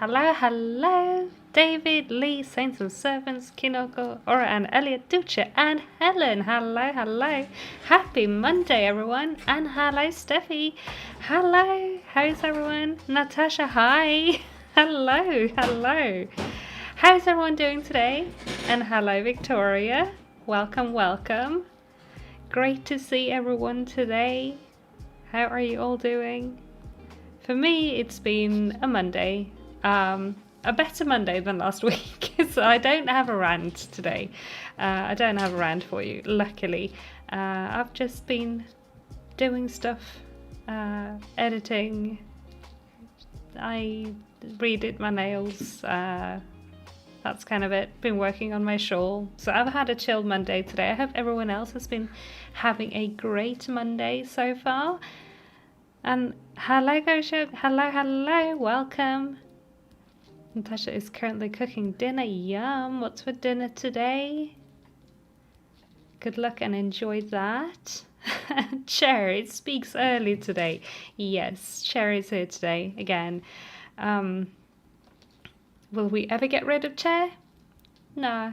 Hello, hello, David, Lee, Saints and Servants, Kinoko, Ora and Elliot, Duce and Helen. Hello, hello. Happy Monday, everyone. And hello, Steffi. Hello, how's everyone? Natasha, hi. Hello, hello. How's everyone doing today? And hello, Victoria. Welcome, welcome. Great to see everyone today. How are you all doing? For me, it's been a Monday, a better Monday than last week. So I don't have a rant today. I don't have a rant for you, luckily. I've just been doing stuff, editing. I redid my nails. That's kind of it. Been working on my shawl. So I've had a chill Monday today. I hope everyone else has been having a great Monday so far. And hello, Gosha. Hello, hello. Welcome. Natasha is currently cooking dinner. Yum. What's for dinner today? Good luck and enjoy that. Cherry speaks early today. Yes, Cherry's here today again. Will we ever get rid of Chair? Nah.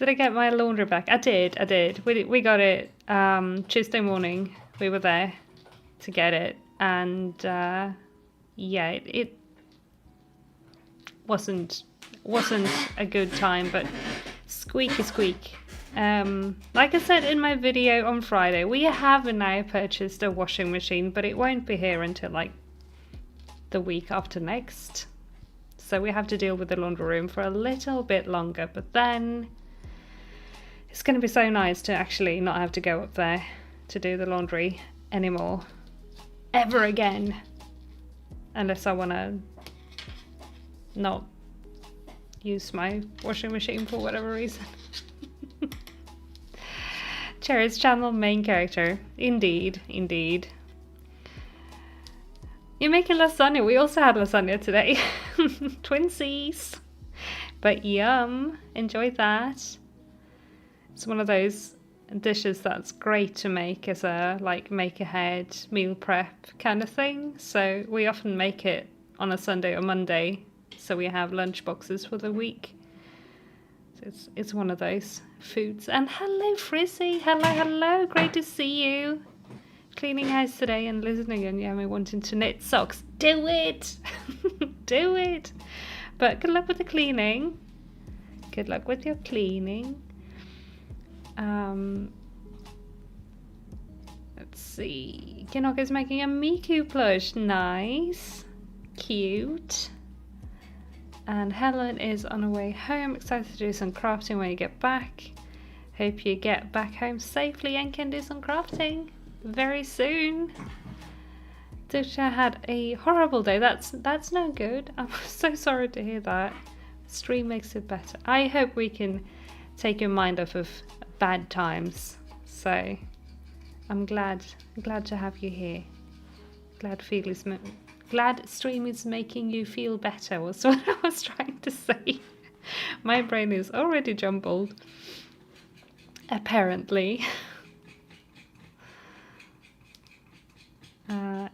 Did I get my laundry back? I did. We got it Tuesday morning. We were there to get it, and yeah, it wasn't a good time, but squeaky squeak. Like I said in my video on Friday, we have now purchased a washing machine, but it won't be here until like the week after next. So we have to deal with the laundry room for a little bit longer, but then it's going to be so nice to actually not have to go up there to do the laundry anymore. Ever again. Unless I want to not use my washing machine for whatever reason. Cherry's channel main character. Indeed, indeed. You're making lasagna. We also had lasagna today. Twinsies. But yum. Enjoy that. It's one of those dishes that's great to make as a make ahead meal prep kind of thing. So we often make it on a Sunday or Monday, so we have lunch boxes for the week. So it's one of those foods. And hello, Frizzy. Hello. Great to see you. Cleaning house today and listening and me wanting to knit socks. Do it. Do it. But good luck with the cleaning. Good luck with your cleaning. Let's see. Kinoko's making a Miku plush. Nice. Cute. And Helen is on her way home. Excited to do some crafting when you get back. Hope you get back home safely and can do some crafting very soon. Dusha had a horrible day. That's no good. I'm so sorry to hear that. Stream makes it better. I hope we can take your mind off of bad times. So I'm glad to have you here. Glad stream is making you feel better was what I was trying to say. My brain is already jumbled. Apparently.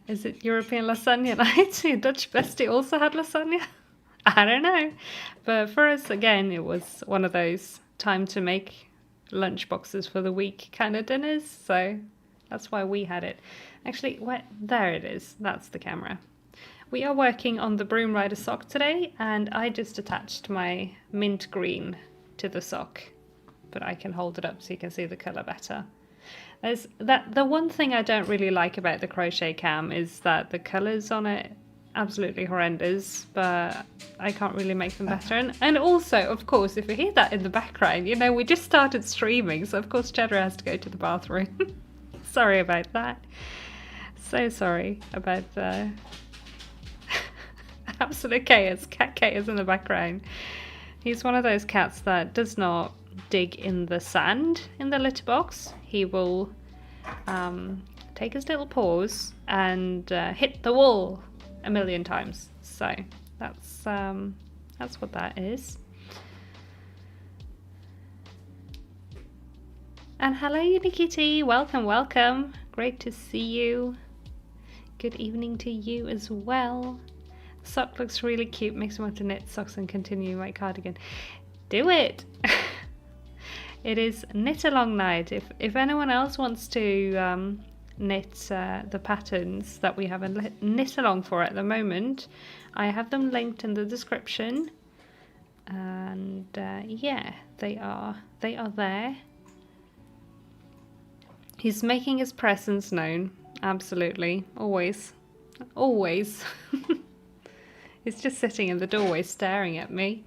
Is it European lasagna night? Your Dutch bestie also had lasagna? I don't know. But for us, again, it was one of those time to make lunch boxes for the week kind of dinners. So that's why we had it. Actually, there it is. That's the camera. We are working on the Broom Rider sock today, and I just attached my mint green to the sock. But I can hold it up so you can see the colour better. The one thing I don't really like about the crochet cam is that the colours on it absolutely horrendous, but I can't really make them better. And also, of course, if you hear that in the background, we just started streaming, so of course Cheddar has to go to the bathroom. Sorry about that. So sorry about the absolute chaos. Cat chaos in the background. He's one of those cats that does not dig in the sand in the litter box. He will take his little paws and hit the wall a million times. So that's what that is. And hello Unikitty, welcome, welcome. Great to see you. Good evening to you as well. Sock looks really cute, makes me want to knit socks and continue my cardigan. Do it! It is knit along night. If anyone else wants to knit the patterns that we have a knit along for at the moment, I have them linked in the description. And yeah, they are there. He's making his presence known. Absolutely. Always. Always. He's just sitting in the doorway staring at me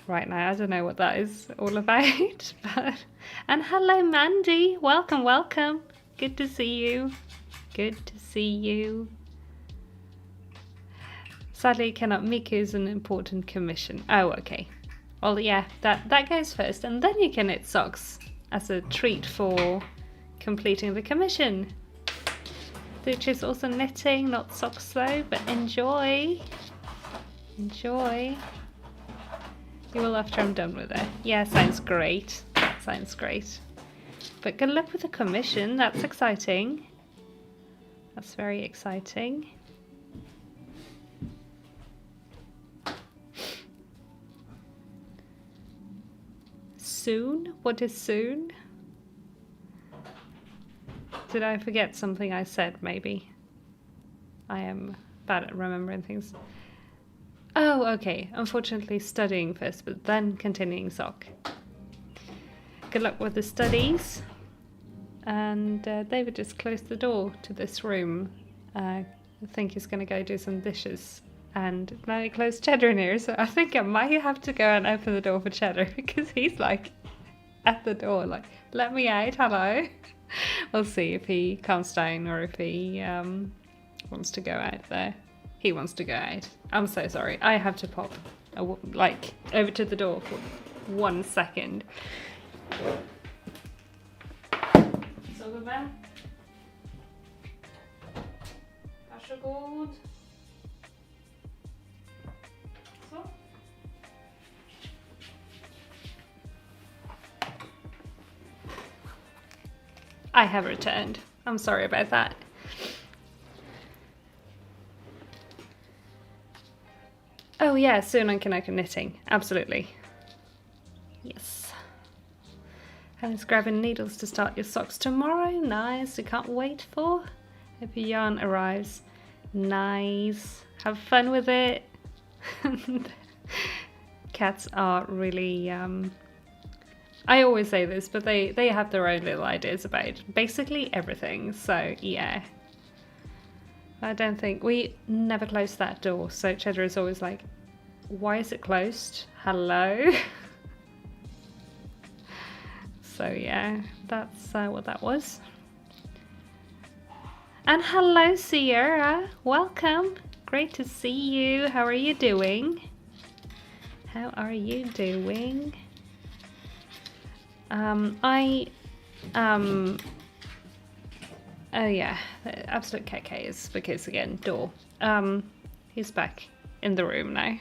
right now. I don't know what that is all about. And hello Mandy. Welcome, welcome. Good to see you. Good to see you. Sadly, cannot. Miku's an important commission. Oh, okay. Well, yeah, that goes first. And then you can knit socks as a treat for completing the commission. Which is also knitting, not socks though, but enjoy. Enjoy. You will after I'm done with it. Yeah, sounds great. Sounds great. But good luck with the commission. That's exciting. That's very exciting. Soon? What is soon? Did I forget something I said, maybe? I am bad at remembering things. Oh, okay. Unfortunately, studying first, but then continuing sock. Good luck with the studies. And David just closed the door to this room. I think he's going to go do some dishes. And now he closed Cheddar in here, so I think I might have to go and open the door for Cheddar because he's like at the door, like, let me out, hello. We'll see if he calms down or if he wants to go out there. He wants to go out. I'm so sorry. I have to pop like over to the door for 1 second. Så gubben. Varsågod. Så. I have returned. I'm sorry about that. Oh yeah, soon I can open knitting. Absolutely. Yes. Helen's grabbing needles to start your socks tomorrow. Nice. We can't wait for. Hope your yarn arrives. Nice. Have fun with it. Cats are really I always say this, but they have their own little ideas about basically everything. So yeah. I don't think we never close that door, so Cheddar is always like, why is it closed? Hello? So yeah, that's what that was. And hello Sierra, welcome. Great to see you. How are you doing? How are you doing? Oh yeah, the absolute KK is because again, door. He's back in the room now.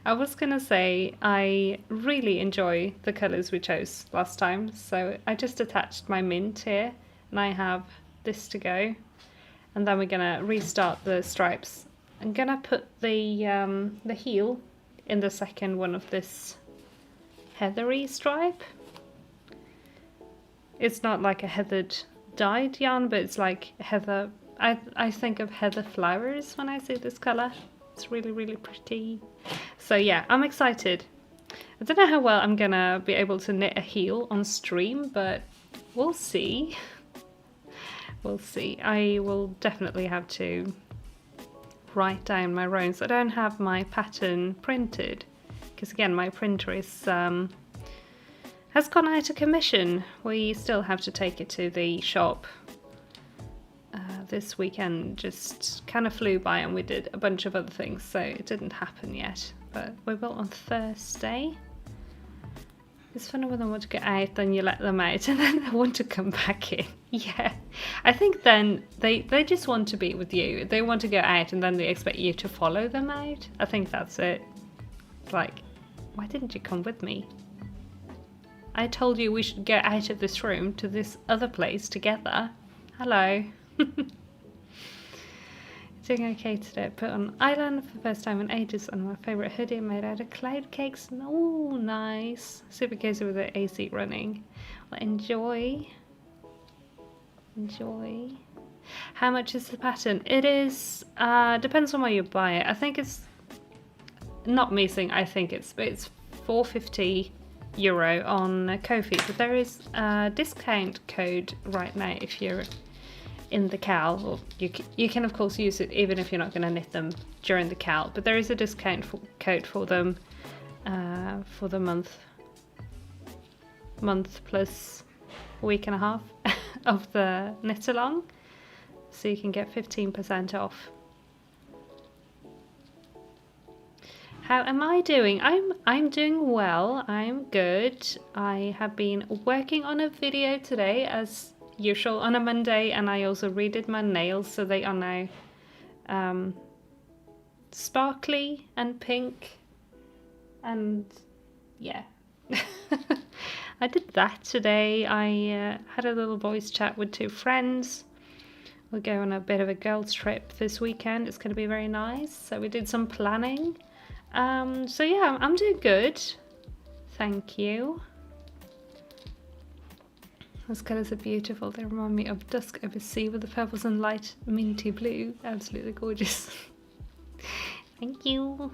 I was gonna say I really enjoy the colours we chose last time, so I just attached my mint here, and I have this to go, and then we're gonna restart the stripes. I'm gonna put the heel in the second one of this heathery stripe. It's not like a heathered dyed yarn, but it's like heather. I think of heather flowers when I see this colour. It's really, really pretty. So yeah, I'm excited. I don't know how well I'm gonna be able to knit a heel on stream, but we'll see. We'll see. I will definitely have to write down my rows. I don't have my pattern printed because again, my printer is has gone out of commission. We still have to take it to the shop. This weekend just kind of flew by and we did a bunch of other things, so it didn't happen yet, but we will on Thursday. It's funny when they want to get out, then you let them out and then they want to come back in. Yeah, I think then they just want to be with you. They want to go out and then they expect you to follow them out. I think that's it. Like, why didn't you come with me? I told you we should get out of this room to this other place together. Hello. Doing okay today. Put on eyeliner for the first time in ages on my favourite hoodie made out of cloud cakes. Oh, nice. Super cozy with the AC running. Well, enjoy. Enjoy. How much is the pattern? It is, depends on where you buy it. I think it's, not me saying I think it's €4.50 on Ko-fi, but there is a discount code right now if you're in the KAL, or you can of course use it even if you're not going to knit them during the KAL, but there is a discount code for them for the month plus a week and a half of the knit along, so you can get 15% off. How am I doing? I'm doing well. I'm good. I have been working on a video today as usual on a Monday, and I also redid my nails, so they are now sparkly and pink, and yeah. I did that today. I had a little voice chat with 2 friends. We'll go on a bit of a girls trip this weekend. It's going to be very nice, so we did some planning. So yeah, I'm doing good, thank you. Those colours are beautiful. They remind me of dusk over sea with the purples and light minty blue. Absolutely gorgeous. Thank you.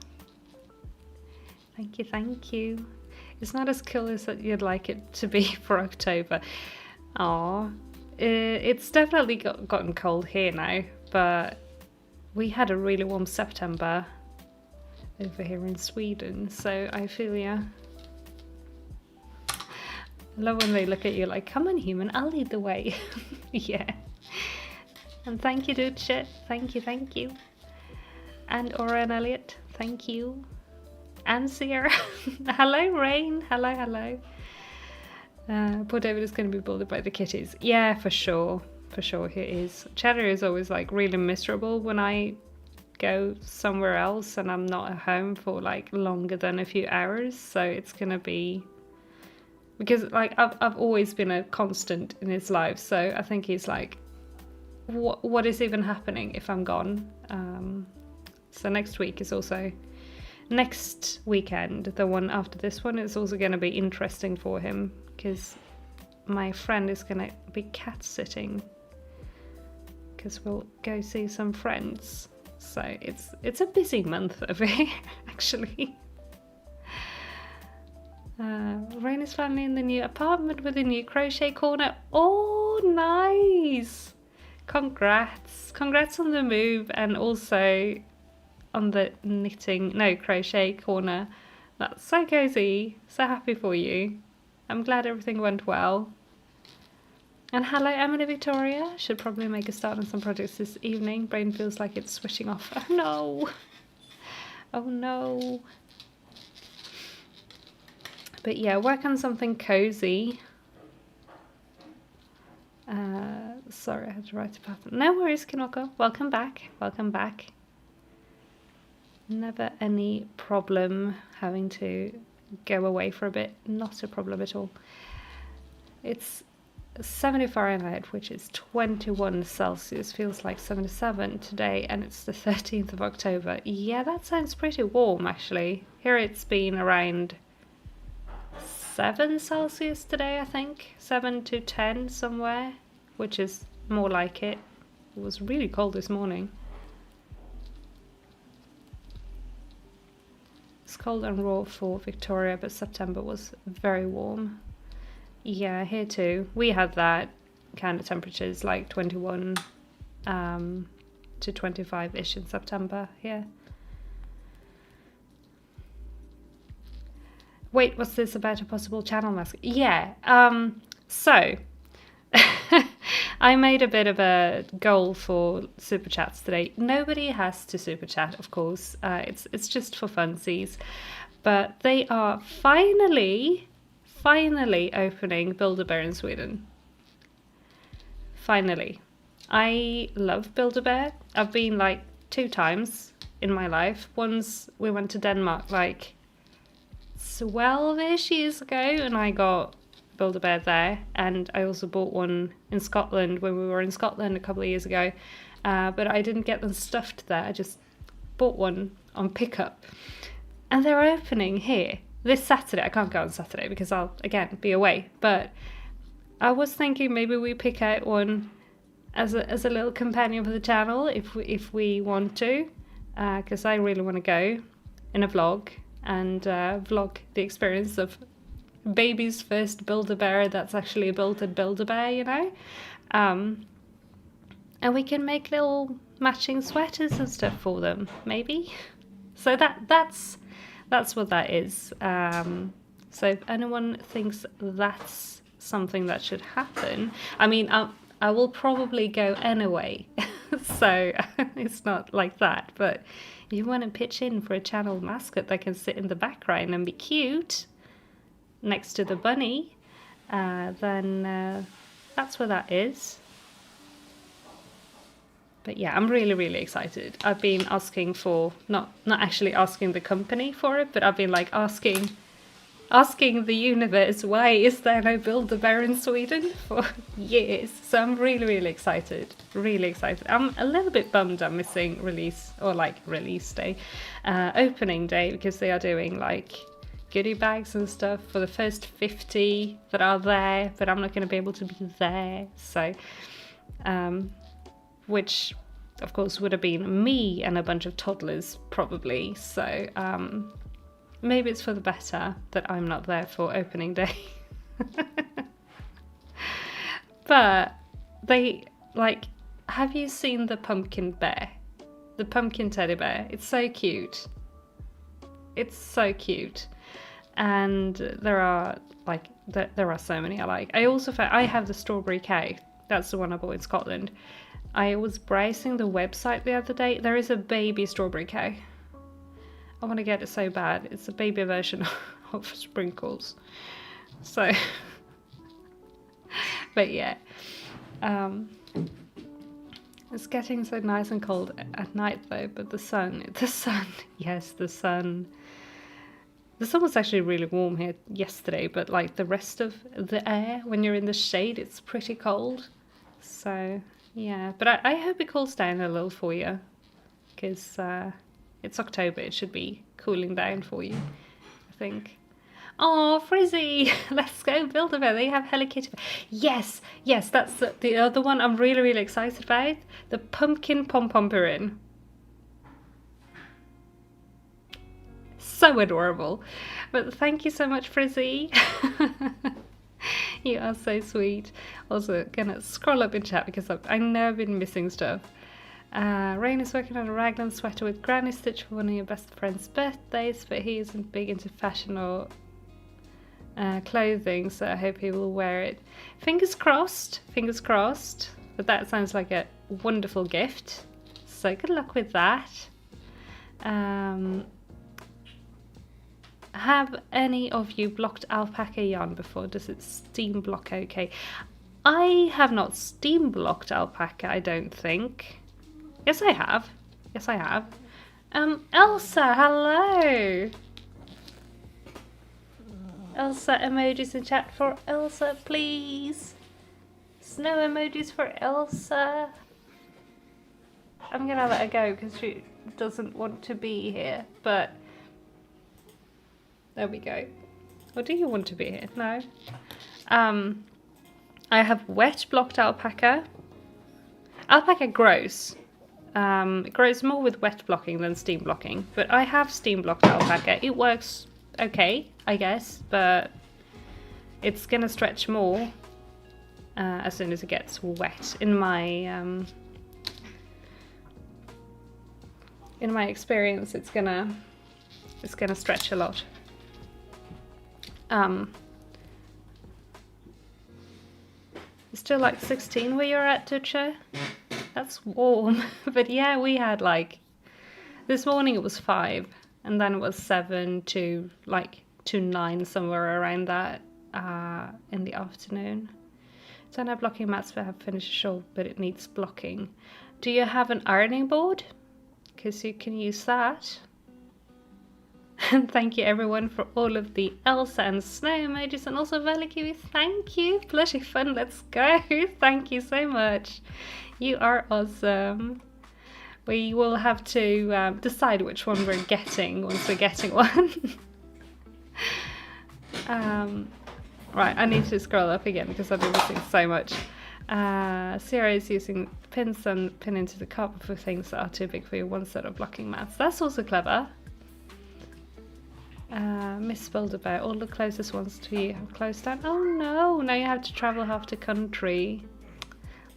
Thank you, thank you. It's not as cool as you'd like it to be for October. Aw, it's definitely gotten cold here now, but we had a really warm September over here in Sweden, so I feel ya. I love when they look at you like, come on human, I'll lead the way. Yeah. And thank you, Duce. Thank you, thank you. And Aura and Elliot, thank you. And Sierra. Hello, Rain. Hello, hello. Poor David is going to be bullied by the kitties. Yeah, for sure. For sure he is. Cheddar is always like really miserable when I go somewhere else and I'm not at home for like longer than a few hours, so it's gonna be, because like I've always been a constant in his life, so I think he's like, what is even happening if I'm gone? So next weekend, the one after this one, is also going to be interesting for him, because my friend is going to be cat sitting, because we'll go see some friends. So it's a busy month over here, actually. Rain is finally in the new apartment with a new crochet corner. Oh, nice! Congrats on the move, and also on the crochet corner. That's so cozy. So happy for you. I'm glad everything went well. And hello, Emily Victoria. Should probably make a start on some projects this evening. Brain feels like it's switching off. Oh no. Oh no. But yeah, work on something cozy. Sorry, I had to write a pattern. No worries, Kinoko. Welcome back. Welcome back. Never any problem having to go away for a bit. Not a problem at all. It's 70 Fahrenheit, which is 21 Celsius. Feels like 77 today, and it's the 13th of October. Yeah, that sounds pretty warm, actually. Here it's been around 7 Celsius today, I think. 7 to 10 somewhere, which is more like it. It was really cold this morning. It's cold and raw for Victoria, but September was very warm. Yeah, here too. We had that kind of temperatures, like 21 to 25-ish in September here. Wait, what's this about a possible channel mask? Yeah, so I made a bit of a goal for super chats today. Nobody has to super chat, of course. It's just for funsies. But they are finally opening Build-A-Bear in Sweden. Finally. I love Build-A-Bear. I've been like 2 times in my life. Once we went to Denmark like 12-ish years ago, and I got Build-A-Bear there, and I also bought one in Scotland when we were in Scotland a couple of years ago, but I didn't get them stuffed there. I just bought one on pickup, and they're opening here this Saturday. I can't go on Saturday because I'll again be away, but I was thinking maybe we pick out one as a little companion for the channel if we want to, because I really want to go in a vlog and vlog the experience of baby's first Build-A-Bear that's actually a Build-A-Bear, you know. And we can make little matching sweaters and stuff for them, maybe. So that's what that is. So if anyone thinks that's something that should happen, I mean, I will probably go anyway. So it's not like that. But if you want to pitch in for a channel mascot that can sit in the background and be cute next to the bunny, then that's what that is. But yeah, I'm really, really excited. I've been asking for, not actually asking the company for it, but I've been like asking the universe, why is there no Build-A-Bear in Sweden for years? So I'm really, really excited. Really excited. I'm a little bit bummed I'm missing release day, opening day, because they are doing like goodie bags and stuff for the first 50 that are there, but I'm not going to be able to be there. So, which of course would have been me and a bunch of toddlers probably. So, maybe it's for the better that I'm not there for opening day. But they, like, have you seen the pumpkin bear? The pumpkin teddy bear? It's so cute. It's so cute. And there are so many I like. I also found, I have the strawberry cow. That's the one I bought in Scotland. I was browsing the website the other day. There is a baby strawberry cow. I want to get it so bad. It's a baby version of Sprinkles. So, but yeah. It's getting so nice and cold at night though, but the sun, yes, the sun. The sun was actually really warm here yesterday, but like the rest of the air, when you're in the shade, it's pretty cold. So, yeah. But I hope it cools down a little for you, because it's October. It should be cooling down for you, I think. Oh, Frizzy! Let's go Build-A-Bear. They have Hello Kitty. Yes, that's the other one I'm really, really excited about. The pumpkin pom-pom-purin. So adorable. But thank you so much, Frizzy. You are so sweet. Also, gonna scroll up in chat because I know I've been missing stuff. Rain is working on a raglan sweater with granny stitch for one of your best friend's birthdays, but he isn't big into fashion or clothing, so I hope he will wear it. Fingers crossed, but that sounds like a wonderful gift, so good luck with that. Have any of you blocked alpaca yarn before? Does it steam block okay? I have not steam blocked alpaca, I don't think. Yes, I have. Elsa, hello! Elsa, emojis in chat for Elsa, please. Snow emojis for Elsa. I'm gonna let her go because she doesn't want to be here, but there we go. Or do you want to be here? No. I have wet blocked alpaca. Alpaca grows. It grows more with wet blocking than steam blocking, but I have steam blocked alpaca. It works okay, I guess, but it's gonna stretch more as soon as it gets wet. In my experience, it's gonna stretch a lot. It's still like 16 where you're at, Ducha? That's warm. But yeah, we had like, this morning it was 5, and then it was 7 to 9, somewhere around that in the afternoon. Don't have blocking mats, but I have finished a shawl, but it needs blocking. Do you have an ironing board? Because you can use that. And thank you everyone for all of the Elsa and snow emojis, and also Velikiwi, thank you. Plushy fun, let's go. Thank you so much. You are awesome. We will have to decide which one we're getting once we're getting one. Right, I need to scroll up again because I've been missing so much. Sierra is using pins and pin into the carpet for things that are too big for your one set of blocking mats. That's also clever. Miss Builder-Bear, all the closest ones to you have closed down. Oh no, now you have to travel half the country.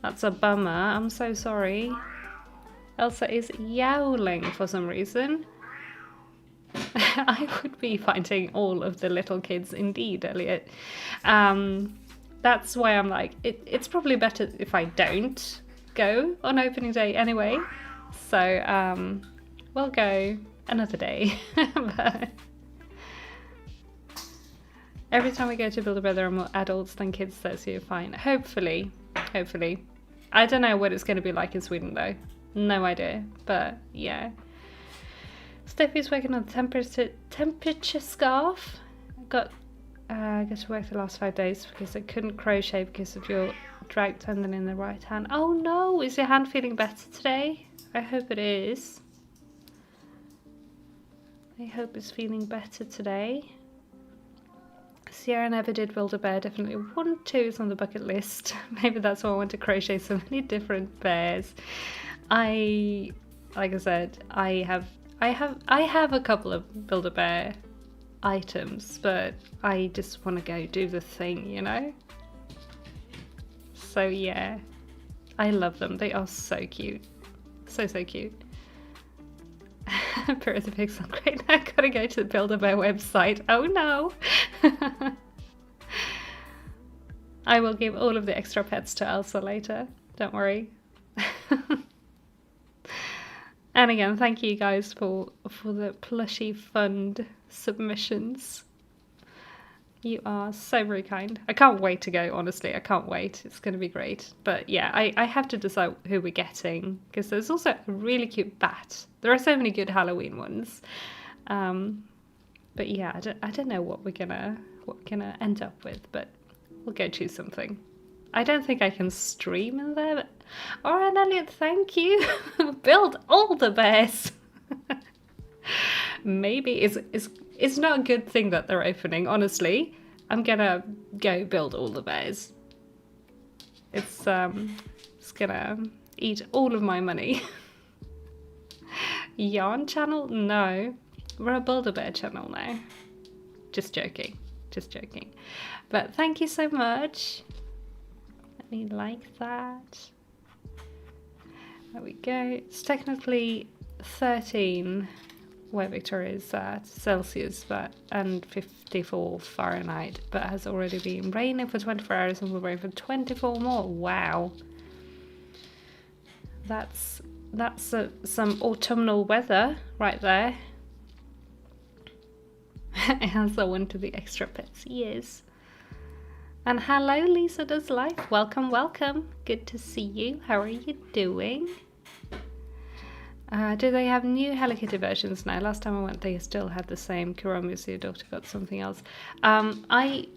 That's a bummer, I'm so sorry. Elsa is yowling for some reason. I would be fighting all of the little kids indeed, Elliot. That's why I'm like, it's probably better if I don't go on opening day anyway. So we'll go another day. But every time we go to Build-A-Bear there are more adults than kids though, so you're fine. Hopefully. I don't know what it's going to be like in Sweden though. No idea, but yeah. Steffi's working on the temperature scarf. I got to work the last 5 days because I couldn't crochet because of your drag tendon in the right hand. Oh no, is your hand feeling better today? I hope it is. I hope it's feeling better today. Sierra never did Build-A-Bear, definitely want to, it's on the bucket list. Maybe that's why I want to crochet so many different bears. Like I said, I have a couple of Build-A-Bear items, but I just want to go do the thing, you know? So yeah, I love them. They are so cute. So cute. Put the pics on great. I gotta go to the Build-A-Bear website. Oh no! I will give all of the extra pets to Elsa later. Don't worry. And again, thank you guys for the plushy fund submissions. You are so very kind. I can't wait to go, honestly. I can't wait. It's going to be great. But yeah, I have to decide who we're getting because there's also a really cute bat. There are so many good Halloween ones. But yeah, I don't know what we're gonna end up with, but we'll go choose something. I don't think I can stream in there, but... Alright, Elliot, thank you. Build all the bears. Maybe it's not a good thing that they're opening, honestly. I'm gonna go build all the bears. It's gonna eat all of my money. Yarn channel? No. We're a Build-A-Bear channel now. Just joking. But thank you so much. Let me like that. There we go. It's technically 13 where Victoria is at Celsius, and 54 Fahrenheit, but has already been raining for 24 hours and will rain for 24 more. Wow. That's some autumnal weather right there. I also wanted the extra pets, yes. And hello, Lisa Does Life. Welcome. Good to see you. How are you doing? Do they have new Hello Kitty versions now? Last time I went, they still had the same. Kuromi's your daughter got something else. I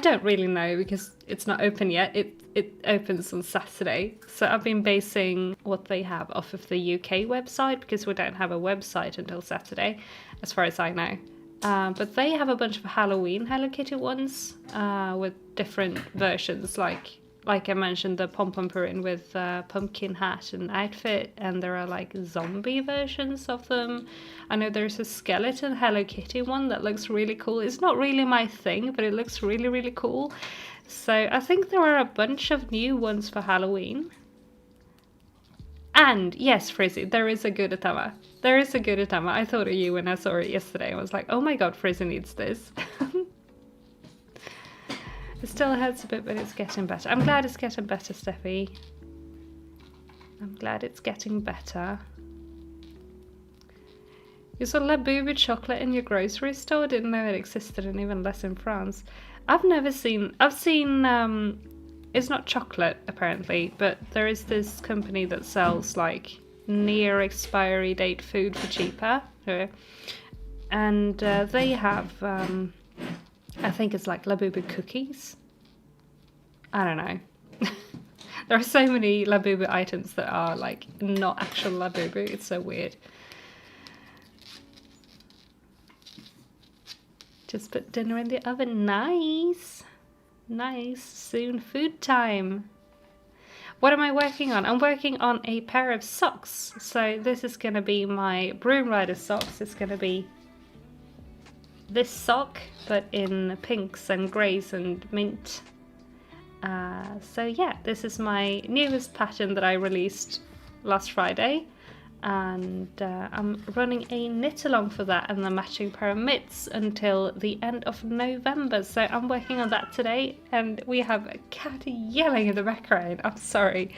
don't really know because it's not open yet. It opens on Saturday. So I've been basing what they have off of the UK website because we don't have a website until Saturday, as far as I know. But they have a bunch of Halloween Hello Kitty ones with different versions, like I mentioned, the pom-pom purin with pumpkin hat and outfit, and there are like zombie versions of them. I know there's a skeleton Hello Kitty one that looks really cool. It's not really my thing, but it looks really, really cool. So I think there are a bunch of new ones for Halloween. And yes, Frizzy, there is a Gudetama. There is a Gudetama. I thought of you when I saw it yesterday. I was like, oh my god, Frizzy needs this. It still hurts a bit, but it's getting better. I'm glad it's getting better, Steffi. I'm glad it's getting better. You saw La Boo with chocolate in your grocery store? Didn't know it existed, and even less in France. I've seen, it's not chocolate apparently, but there is this company that sells like near expiry date food for cheaper. And they have, I think it's like Labubu cookies. I don't know. There are so many Labubu items that are like not actual Labubu. It's so weird. Just put dinner in the oven. Nice. Nice. Soon food time. What am I working on? I'm working on a pair of socks. So this is going to be my Broom Rider socks. It's going to be this sock, but in pinks and greys and mint. So yeah, this is my newest pattern that I released last Friday, and I'm running a knit along for that and the matching pair of mitts until the end of November. So I'm working on that today, and we have a cat yelling in the background. I'm sorry.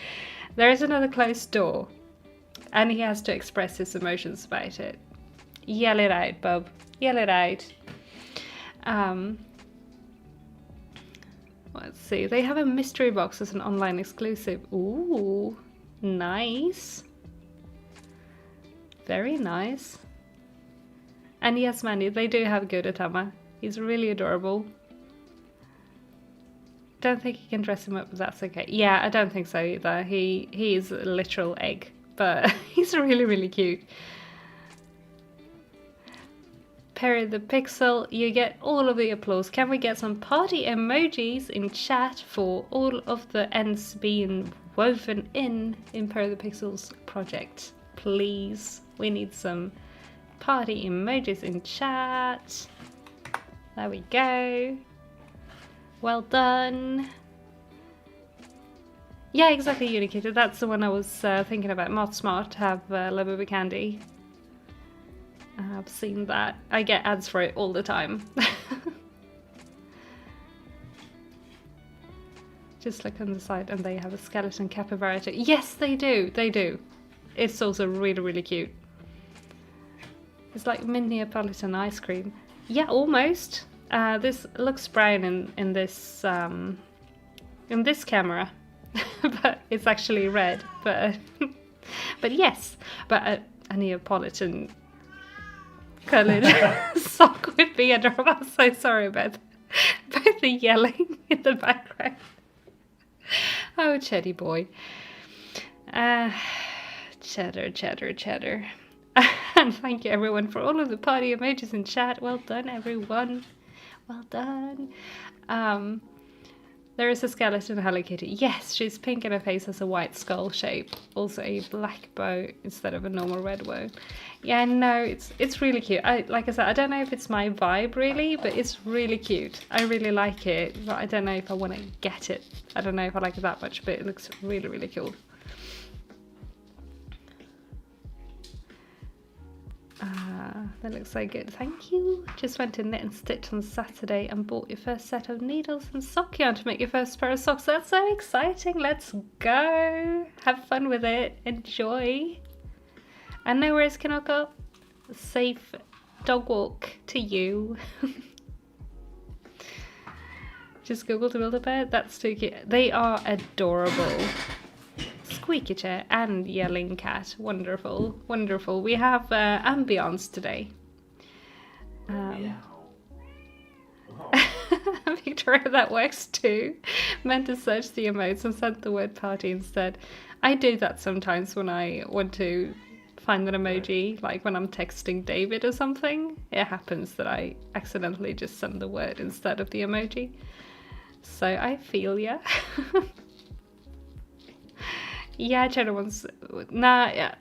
There is another closed door, and he has to express his emotions about it. Yell it out, bub. Yell it out. Let's see, they have a mystery box as an online exclusive. Ooh, nice. Very nice. And yes, Mandy, they do have Godotama. He's really adorable. Don't think you can dress him up, but that's okay. Yeah, I don't think so either. He is a literal egg, but he's really, really cute. Perry the Pixel, you get all of the applause. Can we get some party emojis in chat for all of the ends being woven in Perry the Pixel's project? Please. We need some party emojis in chat. There we go. Well done. Yeah, exactly, Unicated. That's the one I was thinking about. Mod Smart have Labubu candy. I've seen that. I get ads for it all the time. Just look on the side, and they have a skeleton capybara too. Yes, they do. They do. It's also really, really cute. It's like mint Neapolitan ice cream. Yeah, almost. This looks brown in this camera, but it's actually red. But but yes, but a Neapolitan coloured sock would be adorable. I'm so sorry about the yelling in the background. Oh, Chetty boy. Cheddar, cheddar, cheddar. And thank you everyone for all of the party emojis in chat. Well done, everyone. Well done. There is a skeleton Hello Kitty. Yes, she's pink and her face has a white skull shape. Also a black bow instead of a normal red bow. Yeah, no, it's really cute. Like I said, I don't know if it's my vibe really, but it's really cute. I really like it, but I don't know if I want to get it. I don't know if I like it that much, but it looks really, really cool. That looks so good. Thank you. Just went to Knit and Stitch on Saturday and bought your first set of needles and sock yarn to make your first pair of socks. That's so exciting. Let's go. Have fun with it. Enjoy. And no worries, Kinoko. Safe dog walk to you. Just Google to build a pair. That's too cute. They are adorable. Squeaky chair and yelling cat. Wonderful, wonderful. We have ambience today. Victoria, that works too. Meant to search the emotes and sent the word party instead. I do that sometimes when I want to find an emoji, like when I'm texting David or something. It happens that I accidentally just send the word instead of the emoji. So I feel ya. Yeah, Cheddar wants... Nah, yeah.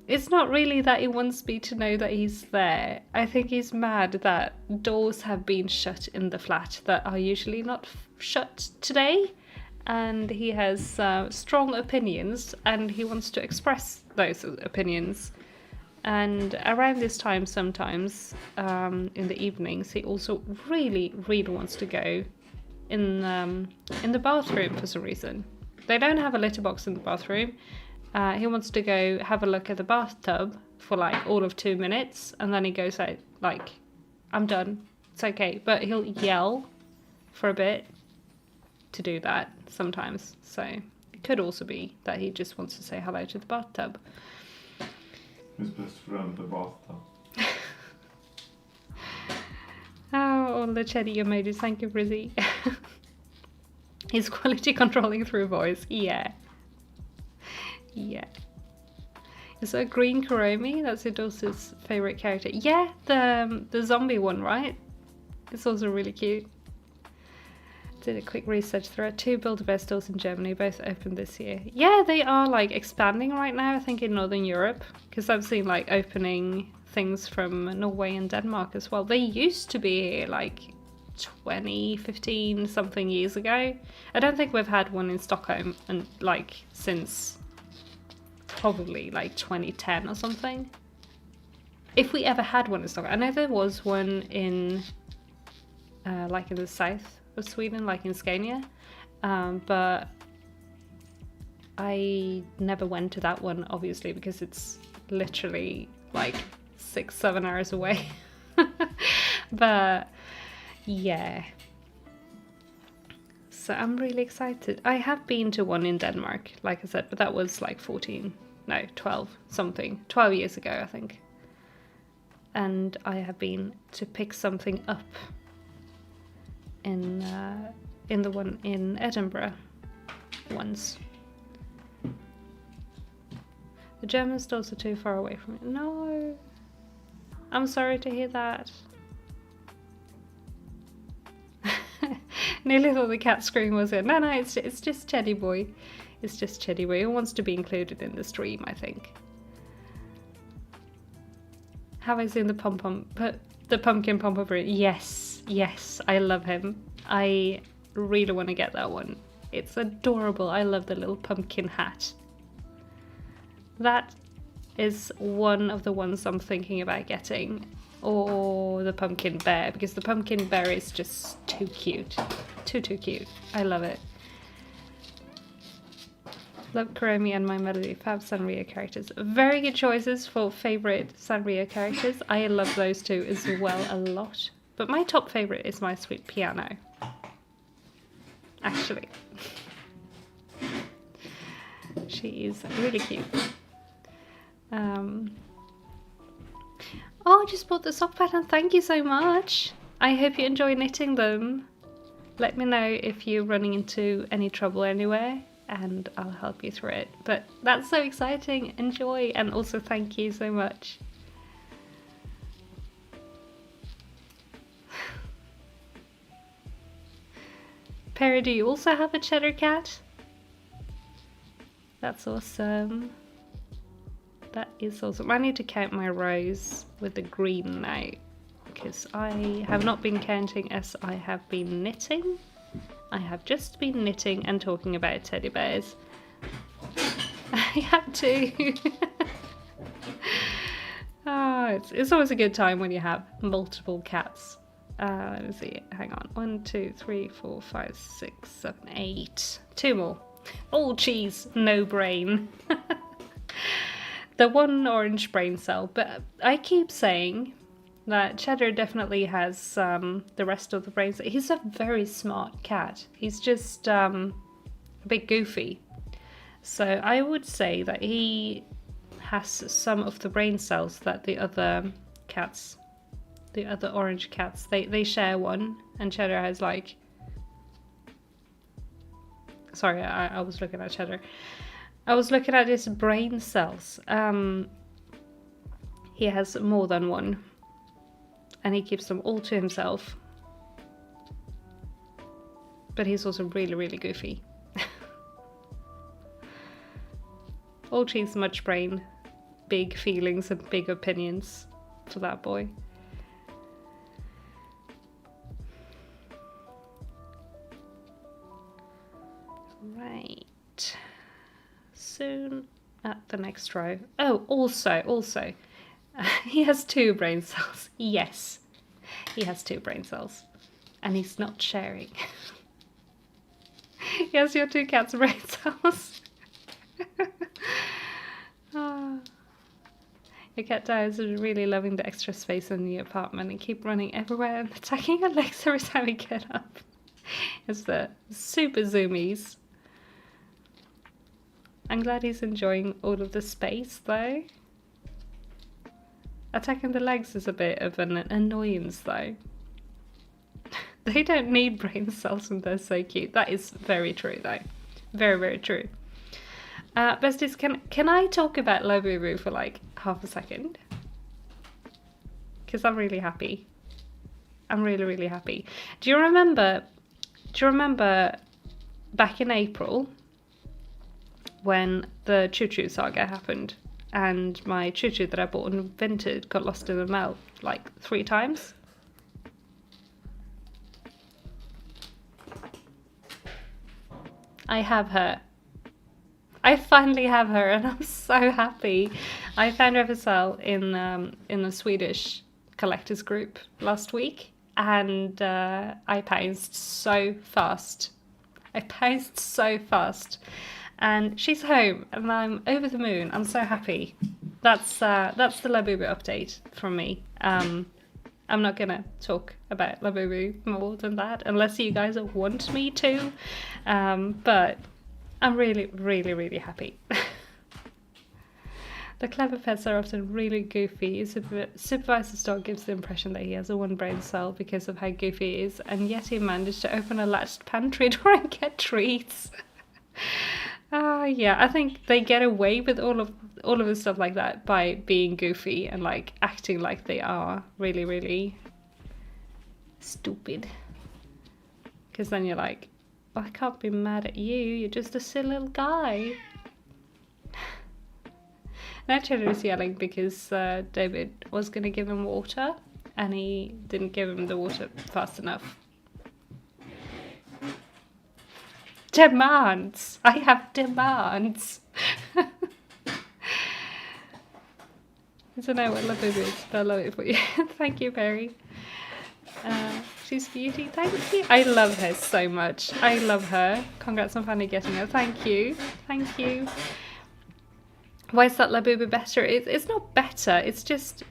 It's not really that he wants me to know that he's there. I think he's mad that doors have been shut in the flat that are usually not shut today. And he has strong opinions and he wants to express those opinions. And around this time sometimes, in the evenings, he also really, really wants to go in the bathroom for some reason. They don't have a litter box in the bathroom. He wants to go have a look at the bathtub for like all of 2 minutes. And then he goes out like, I'm done. It's okay. But he'll yell for a bit to do that sometimes. So it could also be that he just wants to say hello to the bathtub. His best friend, the bathtub. the chatty emojis. Thank you, Brizzy. He's quality controlling through voice. Yeah. Yeah. Is that Green Kuromi? That's Idol's favourite character. Yeah, the zombie one, right? It's also really cute. Did a quick research. There are 2 Build-A-Bear stores in Germany, both opened this year. Yeah, they are like expanding right now, I think in Northern Europe, because I've seen like opening things from Norway and Denmark as well. They used to be here like 15 something years ago. I don't think we've had one in Stockholm and like since probably like 2010 or something. If we ever had one in Stockholm. I know there was one in like in the south of Sweden, like in Scania, but I never went to that one, obviously, because it's literally like 6-7 hours away. But yeah, so I'm really excited. I have been to one in Denmark, like I said, but that was like 12 years ago, I think. And I have been to pick something up in the one in Edinburgh once. The German stores are too far away from it. No, I'm sorry to hear that. Nearly thought the cat scream was it. No, it's just Teddy Boy. It's just Teddy Boy who wants to be included in the stream, I think. Have I seen the pumpkin pompover? Yes, I love him. I really want to get that one. It's adorable. I love the little pumpkin hat. That is one of the ones I'm thinking about getting. Or the pumpkin bear, because the pumpkin bear is just too cute. Too cute. I love it. Love Kuromi and My Melody, fab Sanrio characters. Very good choices for favourite Sanrio characters. I love those two as well a lot. But my top favourite is My Sweet Piano. Actually. She is really cute. Oh, I just bought the sock pattern. Thank you so much. I hope you enjoy knitting them. Let me know if you're running into any trouble anywhere and I'll help you through it. But that's so exciting. Enjoy, and also thank you so much. Perry, do you also have a cheddar cat? That's awesome. That is awesome. I need to count my rows with the green now, because I have not been counting as I have been knitting. I have just been knitting and talking about teddy bears. I have to. Oh, it's always a good time when you have multiple cats. Let me see. Hang on. 1, 2, 3, 4, 5, 6, 7, 8. 2 more. All cheese, no brain. The one orange brain cell, but I keep saying that Cheddar definitely has the rest of the brain cell. He's a very smart cat. He's just a bit goofy. So I would say that he has some of the brain cells that the other cats, the other orange cats, they share one, and Cheddar has like... Sorry, I was looking at Cheddar. I was looking at his brain cells. He has more than one. And he keeps them all to himself. But he's also really, really goofy. All cheese, much brain, big feelings and big opinions for that boy. Right. Soon at the next row. Oh, also, he has 2 brain cells. Yes, he has 2 brain cells, and he's not sharing. Yes, your 2 cats' brain cells. Oh. Your cat is really loving the extra space in the apartment and keep running everywhere and attacking your legs every time we get up. It's the super zoomies. I'm glad he's enjoying all of the space though. Attacking the legs is a bit of an annoyance though. They don't need brain cells and they're so cute. That is very true though. Very, very true. Besties, can I talk about Labubu for like half a second? Because I'm really happy. I'm really, really happy. Do you remember back in April when the Choo Choo saga happened and my Choo Choo that I bought and Vinted got lost in the mail like 3 times? I have her. I finally have her and I'm so happy. I found her for sale in the Swedish collectors group last week and I pounced so fast. And she's home and I'm over the moon. I'm so happy. That's the Labubu update from me. I'm not gonna talk about Labubu more than that unless you guys want me to. But I'm really, really, really happy. The clever pets are often really goofy. Supervisor's dog gives the impression that he has a one brain cell because of how goofy he is, and yet he managed to open a latched pantry door and get treats. Yeah, I think they get away with all of the stuff like that by being goofy and like acting like they are really, really stupid. Because then you're like, oh, I can't be mad at you. You're just a silly little guy. Now Cheddar is yelling because David was going to give him water and he didn't give him the water fast enough. Demands! I have demands! I don't know what Labubu is, but I love it for you. Thank you, Perry. She's beauty. Thank you. I love her so much. I love her. Congrats on finally getting her. Thank you. Thank you. Why is that Labubu better? It's not better. It's just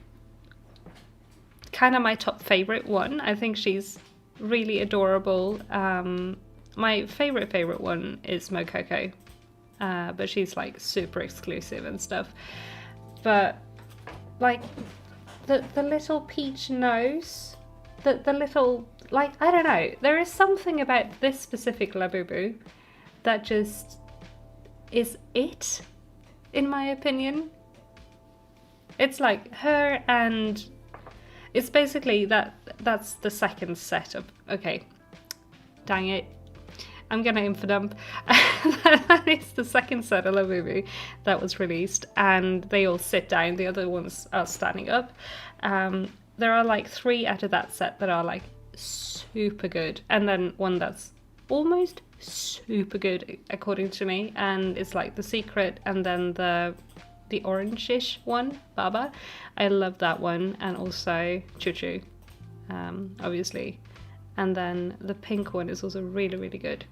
kind of my top favorite one. I think she's really adorable. My favorite one is Mococo. But she's like super exclusive and stuff. But like the little peach nose, the little, like, I don't know. There is something about this specific Labubu that just is it. In my opinion, it's like her, and it's basically that's the second set of, okay, dang it, I'm gonna infodump. That is the second set of Labubu that was released, and they all sit down. The other ones are standing up. There are like 3 out of that set that are like super good, and then one that's almost super good according to me, and it's like the secret, and then the orange-ish one, Baba. I love that one, and also Choo Choo, obviously, and then the pink one is also really, really good.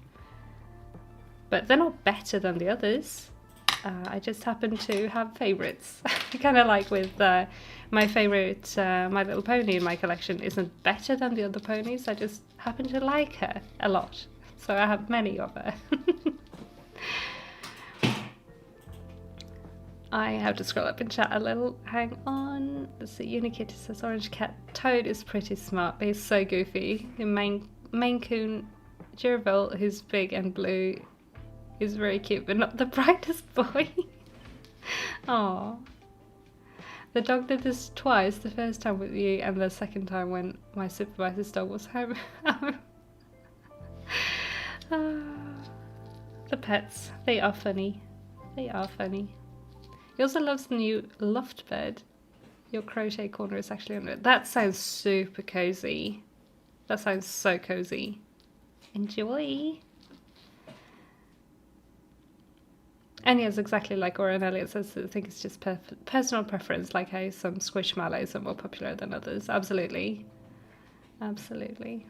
But they're not better than the others. I just happen to have favorites. Kind of like with my favorite My Little Pony in my collection isn't better than the other ponies. I just happen to like her a lot. So I have many of her. I have to scroll up and chat a little. Hang on. Let's see. Unikitty says Orange Cat Toad is pretty smart, but he's so goofy. In Maine Coon Jervil, who's big and blue, is very cute, but not the brightest boy. Aww. The dog did this twice. The first time with you, and the second time when my supervisor's dog was home. The pets, they are funny. They are funny. He also loves the new loft bed. Your crochet corner is actually under it. That sounds super cozy. That sounds so cozy. Enjoy. And yes, exactly like Oren Elliott says, I think it's just personal preference, like how some squishmallows are more popular than others. Absolutely. Absolutely.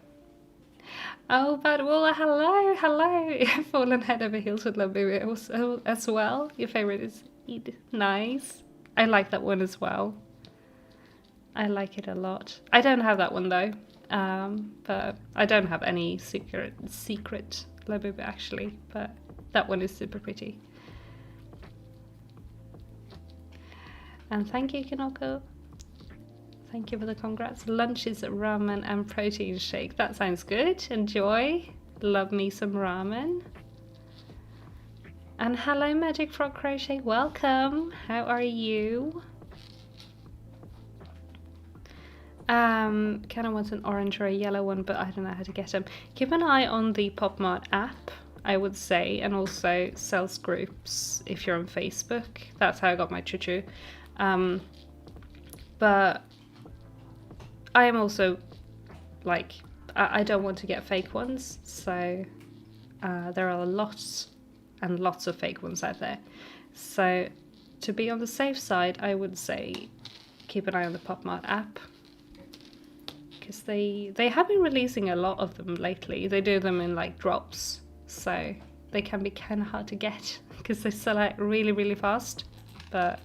Oh, Bad Walla, hello. Fallen head over heels with Labubu also as well. Your favourite is Eid. Nice. I like that one as well. I like it a lot. I don't have that one though. But I don't have any secret Labubu actually, but that one is super pretty. And thank you, Kinoko. Thank you for the congrats. Lunch is ramen and protein shake. That sounds good. Enjoy. Love me some ramen. And hello, Magic Frog Crochet. Welcome. How are you? Kind of want an orange or a yellow one, but I don't know how to get them. Keep an eye on the PopMart app, I would say, and also sales groups if you're on Facebook. That's how I got my choo-choo. But I am also like, I don't want to get fake ones, so there are lots and lots of fake ones out there. So to be on the safe side, I would say keep an eye on the PopMart app, because they have been releasing a lot of them lately. They do them in like drops, so they can be kind of hard to get because they sell out really, really fast. But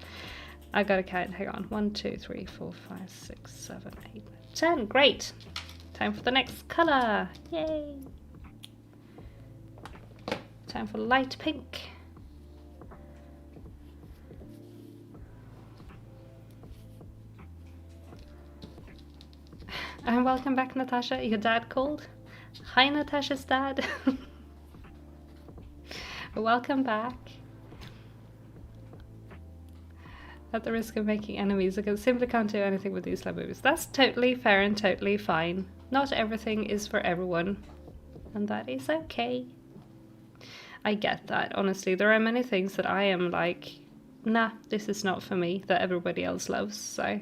I gotta count, hang on, 1, 2, 3, 4, 5, 6, 7, 8, 9, 10. Great, time for the next color. Yay! Time for light pink. And welcome back, Natasha. Your dad called. Hi, Natasha's dad. Welcome back. At the risk of making enemies, I simply can't do anything with these labubus. That's totally fair and totally fine. Not everything is for everyone, and that is okay. I get that, honestly. There are many things that I am like, nah, this is not for me, that everybody else loves, so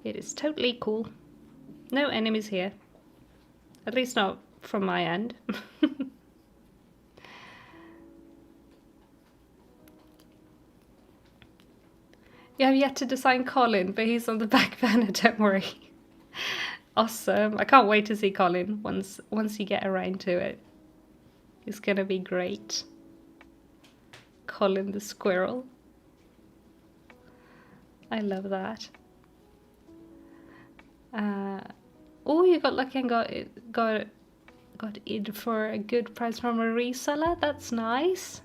it is totally cool. No enemies here. At least not from my end. You have yet to design Colin, but he's on the back burner, don't worry. Awesome. I can't wait to see Colin once you get around to it. It's gonna be great. Colin the squirrel. I love that. Oh, you got lucky and got it for a good price from a reseller. That's nice.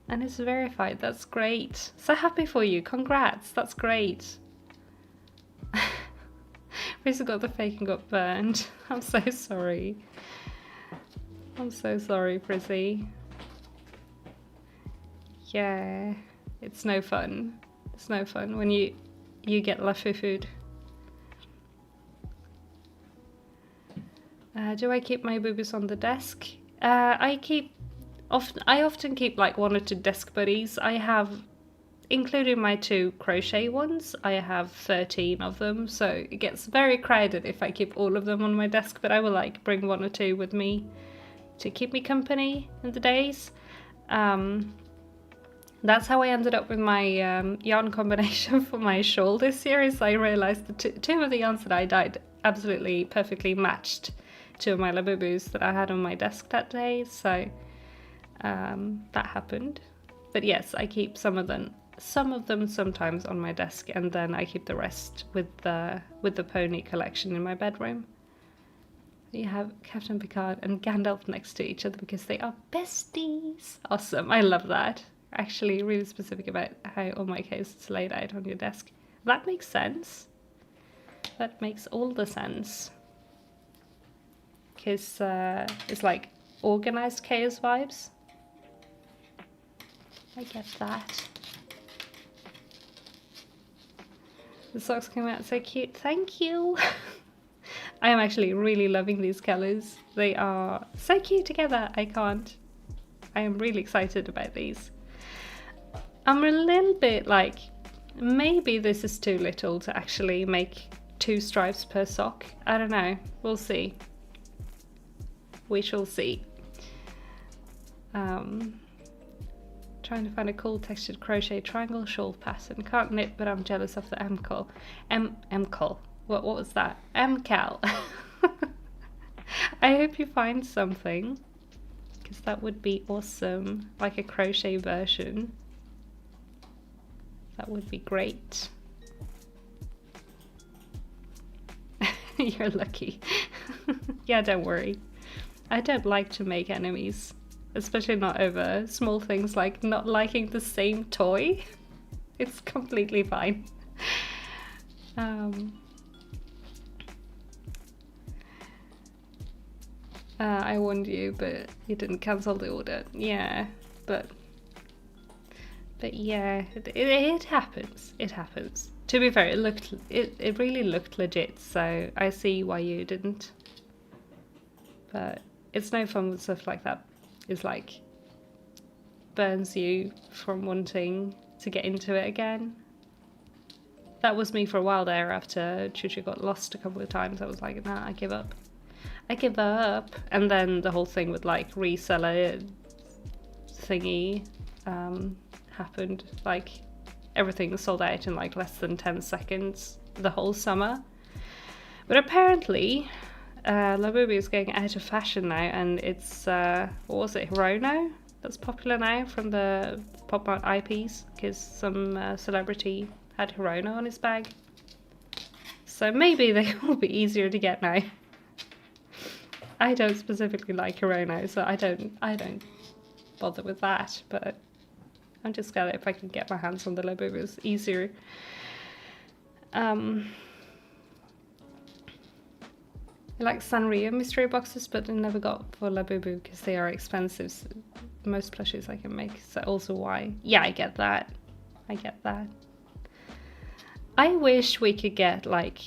And it's verified. That's great. So happy for you. Congrats. That's great. Risa got the fake and got burned. I'm so sorry. I'm so sorry, Prissy. Yeah, it's no fun. It's no fun when you get lafu food. Do I keep my boobies on the desk? I often keep like 1 or 2 desk buddies. I have, including my 2 crochet ones, I have 13 of them, so it gets very crowded if I keep all of them on my desk, but I will like bring 1 or 2 with me to keep me company in the days. That's how I ended up with my yarn combination for my shawl this year, is I realized that 2 of the yarns that I dyed absolutely perfectly matched 2 of my labubus that I had on my desk that day, so that happened. But yes, I keep some of them sometimes on my desk, and then I keep the rest with the pony collection in my bedroom. You have Captain Picard and Gandalf next to each other because they are besties. Awesome, I love that. Actually really specific about how all my case is laid out on your desk. That makes sense. That makes all the sense. Because it's like organized chaos vibes. I get that. The socks came out so cute. Thank you. I am actually really loving these colors. They are so cute together. I am really excited about these. I'm a little bit like, maybe this is too little to actually make 2 stripes per sock. I don't know. We'll see. We shall see. Trying to find a cool textured crochet triangle shawl pattern. Can't knit, but I'm jealous of the MCAL. MCAL. What was that? KAL. I hope you find something, because that would be awesome. Like a crochet version. That would be great. You're lucky. Yeah, don't worry. I don't like to make enemies. Especially not over small things like not liking the same toy. It's completely fine. Um, I warned you, but you didn't cancel the order. Yeah, but yeah, it happens. It happens. To be fair, it really looked legit, so I see why you didn't. But it's no fun with stuff like that. It's like burns you from wanting to get into it again. That was me for a while there after Chuchu got lost a couple of times. I was like, nah, I give up. I give up. And then the whole thing with like reseller thingy happened. Like everything sold out in like less than 10 seconds the whole summer. But apparently Labubu is going out of fashion now, and it's what was it, Hirono that's popular now from the pop art IPs, because some celebrity had Hirono on his bag. So maybe they will be easier to get now. I don't specifically like Hirono, so I don't bother with that, but I'm just glad if I can get my hands on the Labubus easier. I like Sanrio mystery boxes, but I never got for Labubu because they are expensive. So most plushies I can make, so also why. Yeah, I get that. I get that. I wish we could get like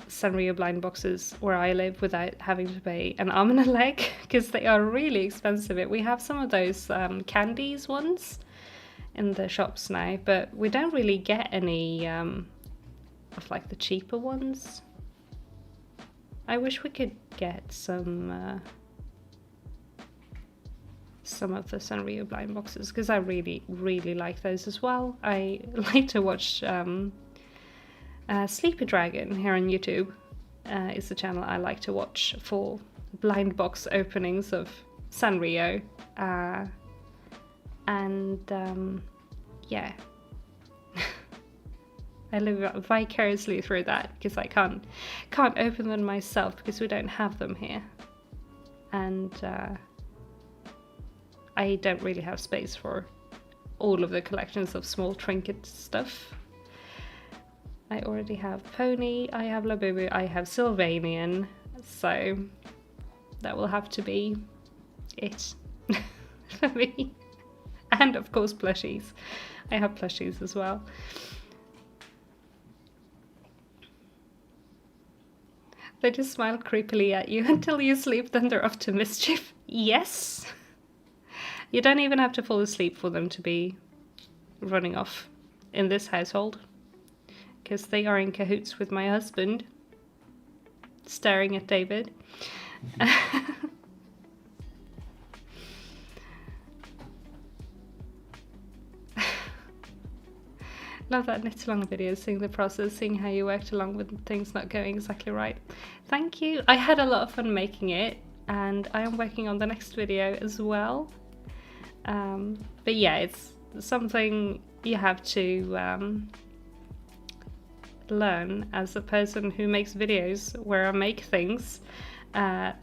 Sanrio blind boxes where I live without having to pay an arm and a leg, because they are really expensive. We have some of those candies ones in the shops now, but we don't really get any of like the cheaper ones. I wish we could get some of the Sanrio blind boxes, because I really like those as well. I like to watch Sleepy Dragon here on YouTube. Is the channel I like to watch for blind box openings of Sanrio, and yeah. I live vicariously through that, because I can't open them myself because we don't have them here, and I don't really have space for all of the collections of small trinket stuff. I already have Pony, I have Labubu, I have Sylvanian, so that will have to be it for me. And of course plushies. I have plushies as well. They just smile creepily at you until you sleep, then they're off to mischief. Yes! You don't even have to fall asleep for them to be running off in this household, because they are in cahoots with my husband, staring at David. Love that knit along video, seeing the process, seeing how you worked along with things not going exactly right. Thank you. I had a lot of fun making it, and I am working on the next video as well. But yeah, it's something you have to learn as a person who makes videos where I make things.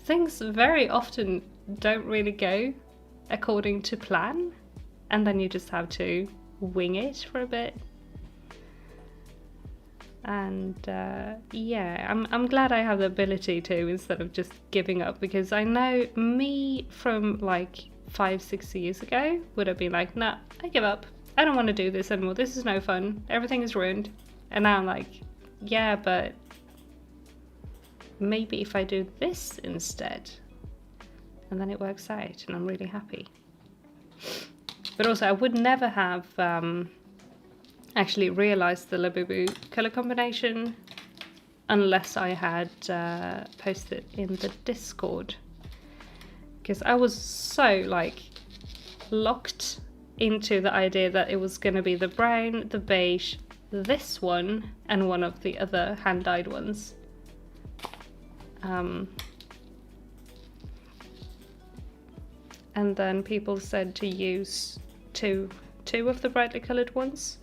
Things very often don't really go according to plan, and then you just have to wing it for a bit. And yeah, I'm glad I have the ability to, instead of just giving up, because I know me from like 5-6 years ago would have been like, nah, I give up. I don't want to do this anymore. This is no fun. Everything is ruined. And now I'm like, yeah, but maybe if I do this instead, and then it works out and I'm really happy. But also I would never have actually realized the Labubu color combination unless I had posted in the Discord, because I was so like locked into the idea that it was going to be the brown, the beige, this one, and one of the other hand-dyed ones. And then people said to use two of the brightly coloured ones.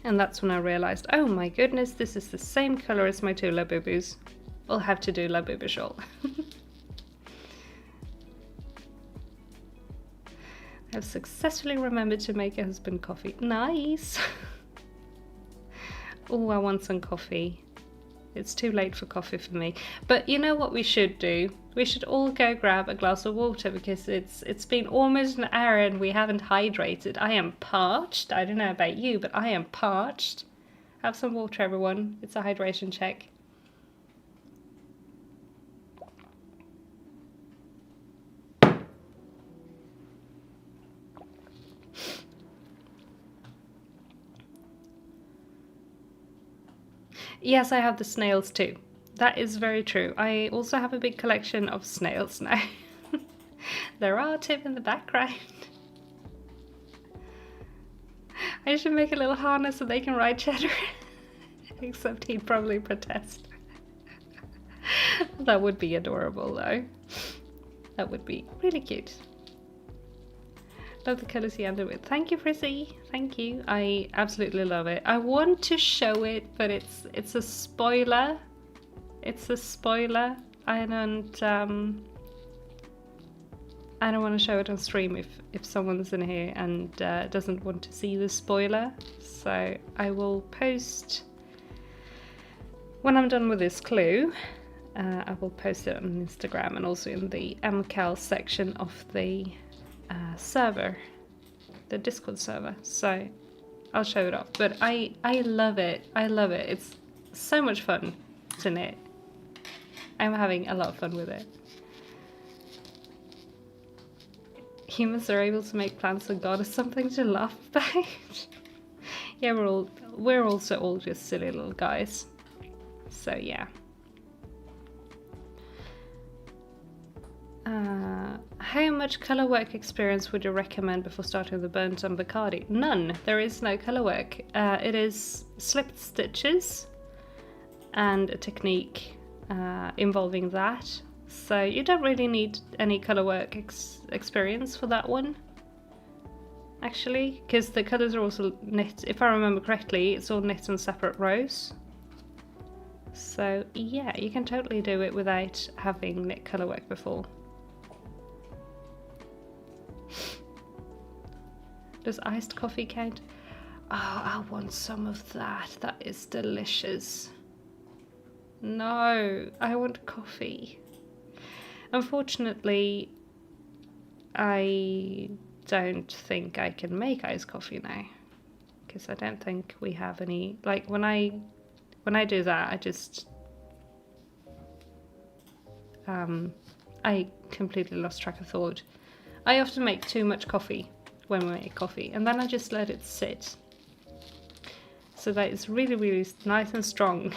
And that's when I realised, oh my goodness, this is the same colour as my two Labubus. We'll have to do Labubu shawl. I've successfully remembered to make a husband coffee. Nice! Oh, I want some coffee. It's too late for coffee for me. But you know what we should do? We should all go grab a glass of water because it's been almost an hour and we haven't hydrated. I am parched. I don't know about you, but I am parched. Have some water, everyone. It's a hydration check. Yes, I have the snails too. That is very true. I also have a big collection of snails now. There are Tim in the background. I should make a little harness so they can ride Cheddar. Except he'd probably protest. That would be adorable though. That would be really cute. Love the colours you ended with. Thank you, Frizzy. Thank you. I absolutely love it. I want to show it, but it's a spoiler. It's a spoiler. I don't want to show it on stream if someone's in here and doesn't want to see the spoiler. So I will post when I'm done with this clue. I will post it on Instagram and also in the KAL section of the server, the Discord server. So I'll show it off. But I love it. I love it. It's so much fun to knit. I'm having a lot of fun with it. Humans are able to make plants and God is something to laugh about. Yeah, we're also all just silly little guys. So yeah. How much colour work experience would you recommend before starting the burnt on Bacardi? None. There is no colour work. It is slipped stitches and a technique involving that. So you don't really need any colour work experience for that one. Actually, because the colours are also knit, if I remember correctly, it's all knit on separate rows. So yeah, you can totally do it without having knit colour work before. Does iced coffee count? Oh, I want some of that. That is delicious. No, I want coffee. Unfortunately, I don't think I can make iced coffee now. Because I don't think we have any, like when I do that, I just I completely lost track of thought. I often make too much coffee when we make coffee, and then I just let it sit so that it's really, really nice and strong.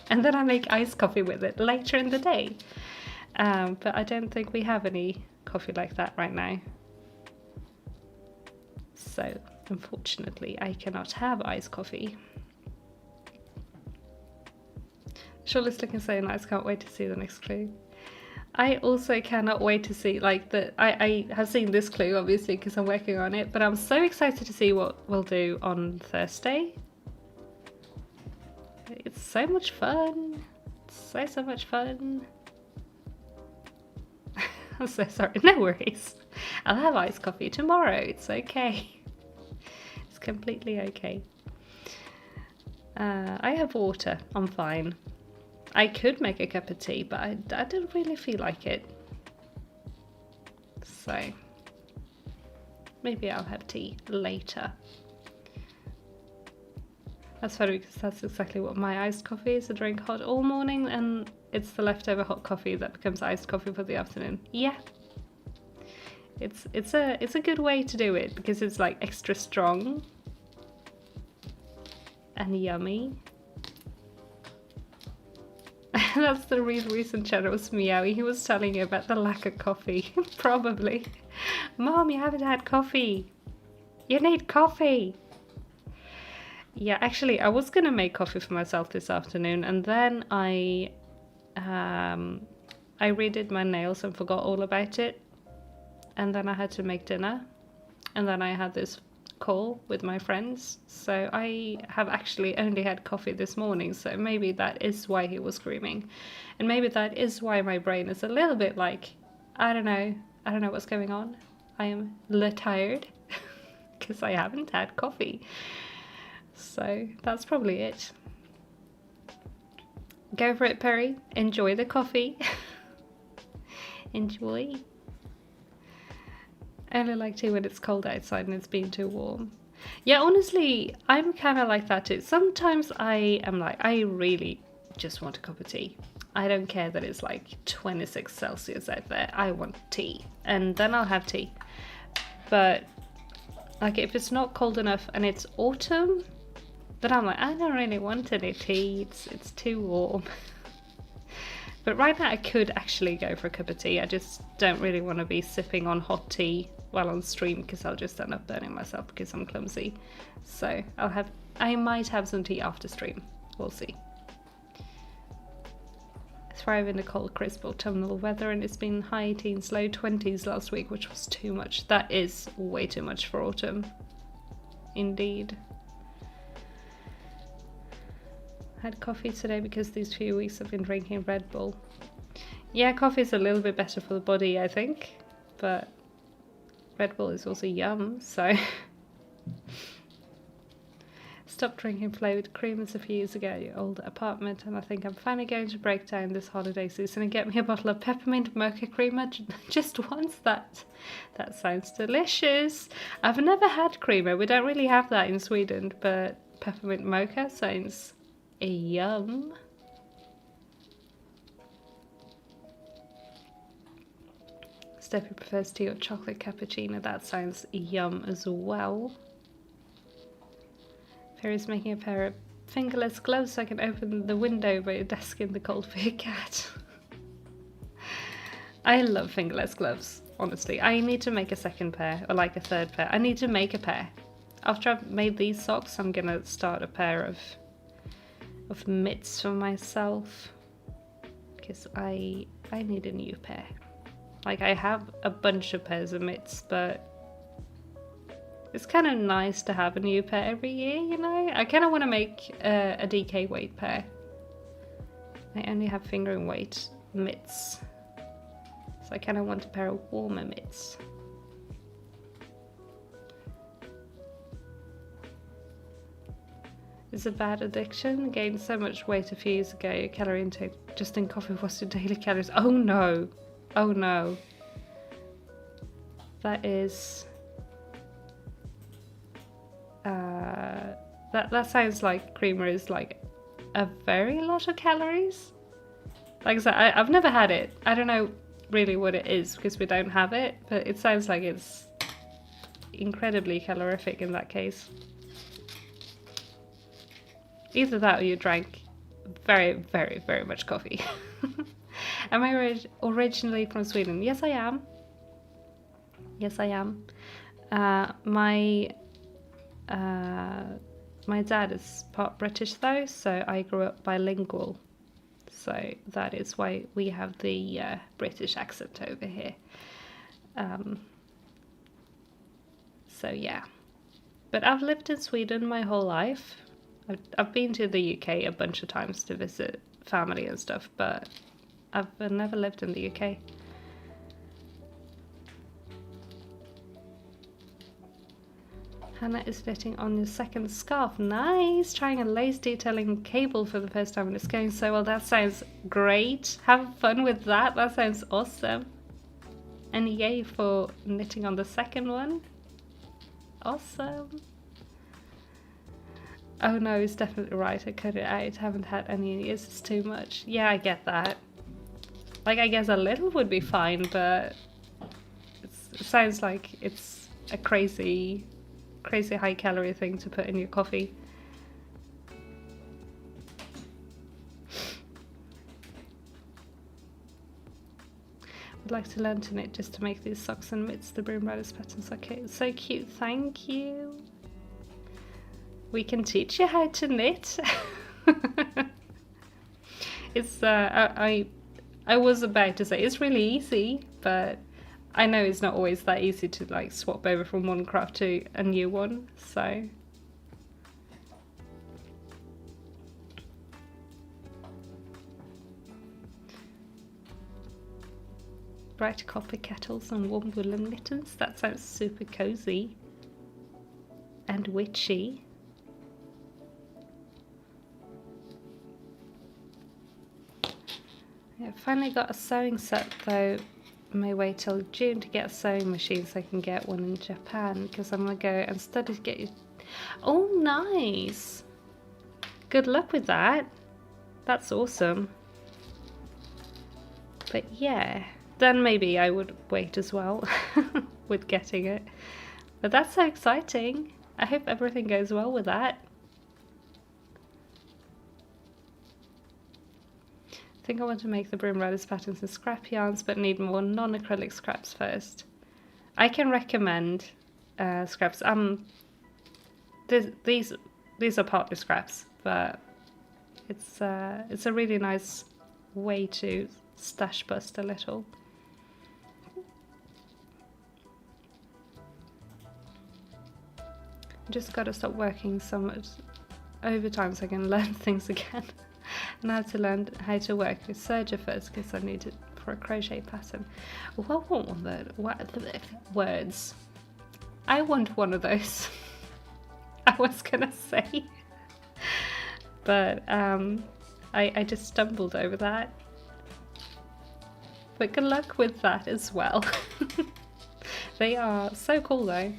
And then I make iced coffee with it later in the day. But I don't think we have any coffee like that right now. So unfortunately, I cannot have iced coffee. Shortly's looking so nice, can't wait to see the next clue. I also cannot wait to see, like, I have seen this clue obviously because I'm working on it, but I'm so excited to see what we'll do on Thursday. It's so much fun. It's so much fun. I'm so sorry, no worries. I'll have iced coffee tomorrow, it's okay. It's completely okay. I have water, I'm fine. I could make a cup of tea, but I don't really feel like it. So maybe I'll have tea later. That's funny because that's exactly what my iced coffee is. I drink hot all morning and it's the leftover hot coffee that becomes iced coffee for the afternoon. Yeah. It's a good way to do it because it's like extra strong and yummy. That's the reason Cheddar was meowing. He was telling you about the lack of coffee. Probably. Mom, you haven't had coffee. You need coffee. Yeah, actually, I was gonna make coffee for myself this afternoon, and then I redid my nails and forgot all about it. And then I had to make dinner. And then I had this call with my friends, so I have actually only had coffee this morning, so maybe that is why he was screaming, and maybe that is why my brain is a little bit like, I don't know what's going on. I am tired because I haven't had coffee. So that's probably it. Go for it, Perry. Enjoy the coffee. Enjoy. I only like tea when it's cold outside and it's been too warm. Yeah, honestly, I'm kind of like that too. Sometimes I am like, I really just want a cup of tea. I don't care that it's like 26 Celsius out there. I want tea. And then I'll have tea. But like if it's not cold enough and it's autumn, then I'm like, I don't really want any tea. It's too warm. But right now I could actually go for a cup of tea. I just don't really want to be sipping on hot tea while on stream because I'll just end up burning myself because I'm clumsy. So I might have some tea after stream. We'll see. Thrive in the cold, crisp autumnal weather, and it's been high teens, low 20s last week, which was too much. That is way too much for autumn. Indeed. Had coffee today because these few weeks I've been drinking Red Bull. Yeah, coffee's a little bit better for the body, I think, but Red Bull is also yum, so. Stopped drinking flavoured creamers a few years ago at your old apartment, and I think I'm finally going to break down this holiday season and get me a bottle of peppermint mocha creamer just once. That sounds delicious. I've never had creamer. We don't really have that in Sweden, but peppermint mocha sounds yum. Steffi prefers tea or chocolate cappuccino. That sounds yum as well. Perry's making a pair of fingerless gloves so I can open the window by your desk in the cold for your cat. I love fingerless gloves, honestly. I need to make a second pair, or like a third pair. I need to make a pair. After I've made these socks, I'm gonna start a pair of mitts for myself. Because I need a new pair. Like, I have a bunch of pairs of mitts, but it's kind of nice to have a new pair every year, you know? I kind of want to make a DK weight pair. I only have fingering weight mitts. So I kind of want a pair of warmer mitts. It's a bad addiction. Gained so much weight a few years ago. Your calorie intake just in coffee was your daily calories. Oh no. Oh no. That is... that sounds like creamer is like a very lot of calories. Like I said, I've never had it. I don't know really what it is because we don't have it, but it sounds like it's incredibly calorific in that case. Either that or you drank very, very, very much coffee. Am I originally from Sweden? Yes, I am. Yes, I am. My dad is part British though, so I grew up bilingual. So that is why we have the British accent over here. So yeah. But I've lived in Sweden my whole life. I've been to the UK a bunch of times to visit family and stuff, but I've never lived in the UK. Hannah is knitting on your second scarf. Nice! Trying a lace detailing cable for the first time and it's going so well. That sounds great. Have fun with that. That sounds awesome. And yay for knitting on the second one. Awesome. Oh no, it's definitely right. I cut it out. Haven't had any in years. It's too much. Yeah, I get that. Like, I guess a little would be fine, but it sounds like it's a crazy high calorie thing to put in your coffee. I'd like to learn to knit just to make these socks and mitts. The Broom Riders patterns. Okay, it's so cute. Thank you. We can teach you how to knit. It's I was about to say it's really easy, but I know it's not always that easy to like swap over from one craft to a new one, so. Bright copper kettles and warm woolen mittens. That sounds super cozy and witchy. Yeah, finally got a sewing set though. I may wait till June to get a sewing machine so I can get one in Japan, because I'm gonna go and study to get you. Oh, nice! Good luck with that. That's awesome. But yeah, then maybe I would wait as well with getting it. But that's so exciting. I hope everything goes well with that. I think I want to make the broom riders patterns in scrap yarns, but need more non-acrylic scraps first. I can recommend scraps. These are partly scraps, but it's a really nice way to stash bust a little. Just gotta stop working so much overtime so I can learn things again. And I have to learn how to work with serger first because I need it for a crochet pattern. What words? I want one of those. I was gonna say, but I just stumbled over that. But good luck with that as well. They are so cool though.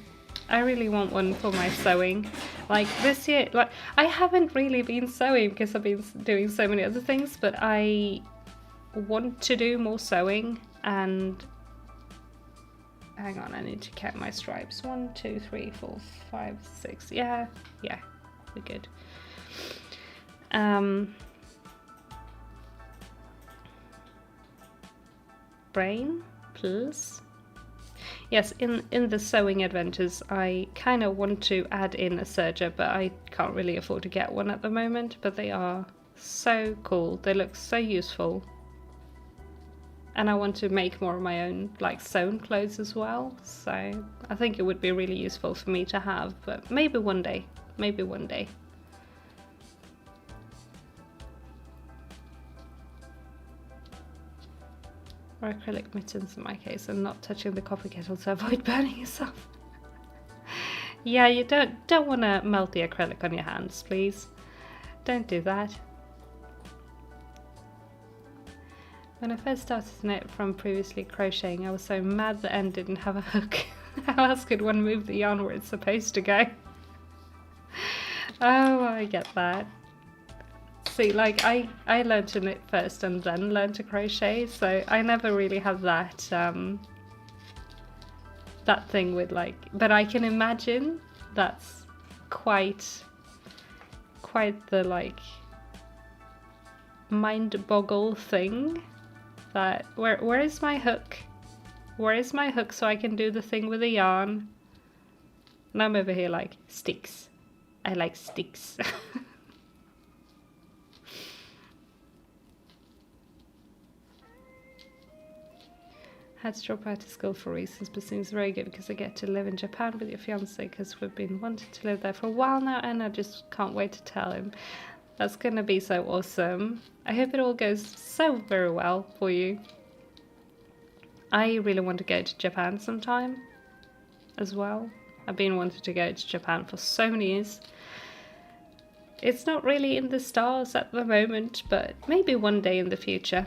I really want one for my sewing. Like this year, like I haven't really been sewing because I've been doing so many other things, but I want to do more sewing. And hang on, I need to count my stripes. 1, 2, 3, 4, 5, 6. Yeah, we're good. Brain, please. Yes, in the sewing adventures, I kind of want to add in a serger, but I can't really afford to get one at the moment. But they are so cool. They look so useful. And I want to make more of my own, like, sewn clothes as well. So I think it would be really useful for me to have, but maybe one day. Maybe one day. Or acrylic mittens in my case, and not touching the coffee kettle to avoid burning yourself. Yeah, you don't want to melt the acrylic on your hands, please. Don't do that. When I first started to knit from previously crocheting, I was so mad the end didn't have a hook. How else could one move the yarn where it's supposed to go? Oh, I get that. See, like I learned to knit first and then learned to crochet, so I never really had that that thing with like, but I can imagine that's quite the like mind boggle thing. That where is my hook? Where is my hook so I can do the thing with the yarn? And I'm over here like, sticks. I like sticks. Had to drop out of school for reasons, but seems very good because I get to live in Japan with your fiance because we've been wanting to live there for a while now, and I just can't wait to tell him. That's gonna be so awesome. I hope it all goes so very well for you. I really want to go to Japan sometime as well. I've been wanting to go to Japan for so many years. It's not really in the stars at the moment, but maybe one day in the future.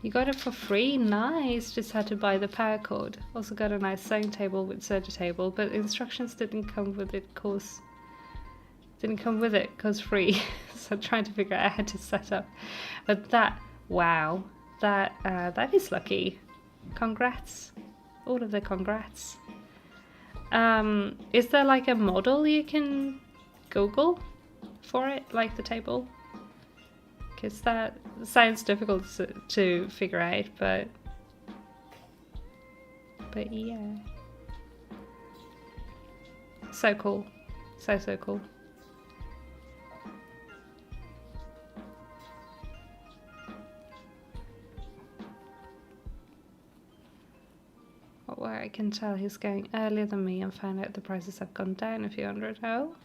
You got it for free? Nice! Just had to buy the power cord. Also got a nice sewing table with serger table, but instructions didn't come with it cause free. So I'm trying to figure out how to set up. But that, wow, that is lucky. Congrats. All of the congrats. Is there like a model you can Google for it, like the table? Because that sounds difficult to figure out, but yeah. So cool. So cool. Where I can tell he's going earlier than me and find out the prices have gone down a few hundred. Oh.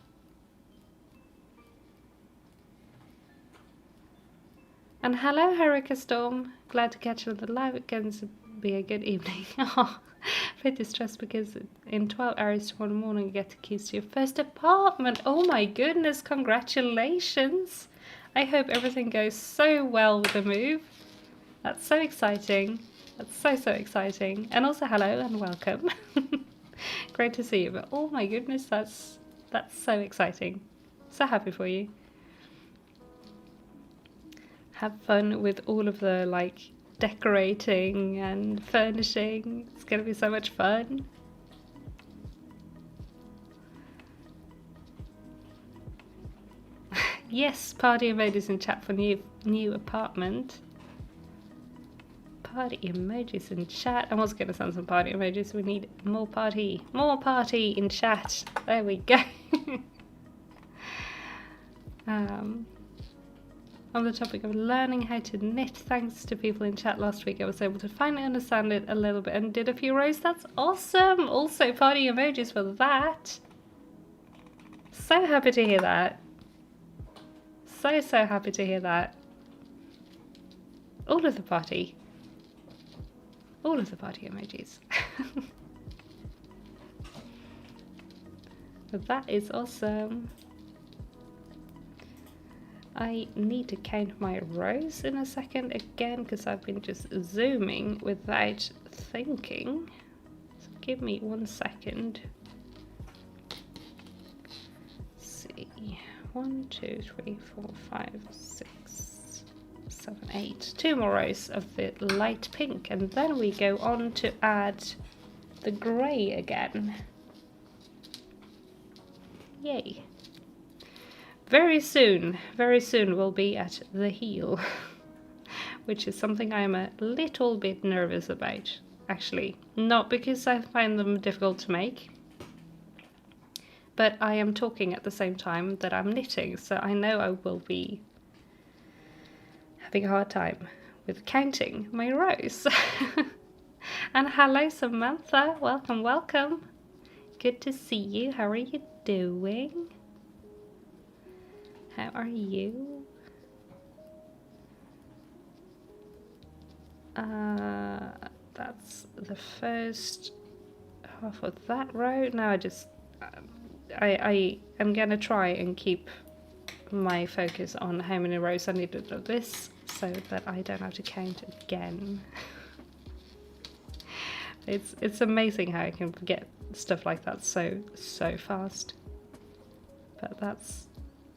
And hello, Hurricane Storm. Glad to catch you on the live. It's be a good evening. Oh, pretty stressed because in 12 hours tomorrow morning you get the keys to your first apartment. Oh my goodness, congratulations. I hope everything goes so well with the move. That's so exciting. That's so exciting. And also hello and welcome. Great to see you. But oh my goodness, that's so exciting. So happy for you. Have fun with all of the like decorating and furnishing. It's gonna be so much fun. Yes, party emojis in chat for new apartment. Party emojis in chat. I'm also gonna send some party emojis. We need more party in chat. There we go. On the topic of learning how to knit, thanks to people in chat last week, I was able to finally understand it a little bit and did a few rows. That's awesome. Also party emojis for that. So happy to hear that. So happy to hear that. All of the party emojis. But that is awesome. I need to count my rows in a second again because I've been just zooming without thinking. So give me 1 second. Let's see. 1, 2, 3, 4, 5, 6, 7, 8. 2 more rows of the light pink, and then we go on to add the grey again. Yay. Very soon we'll be at the heel, which is something I'm a little bit nervous about, actually. Not because I find them difficult to make, but I am talking at the same time that I'm knitting, so I know I will be having a hard time with counting my rows. And hello Samantha, welcome. Good to see you. How are you doing? How are you? That's the first half of that row. Now I am gonna try and keep my focus on how many rows I need to do this so that I don't have to count again. It's amazing how I can forget stuff like that so fast. But that's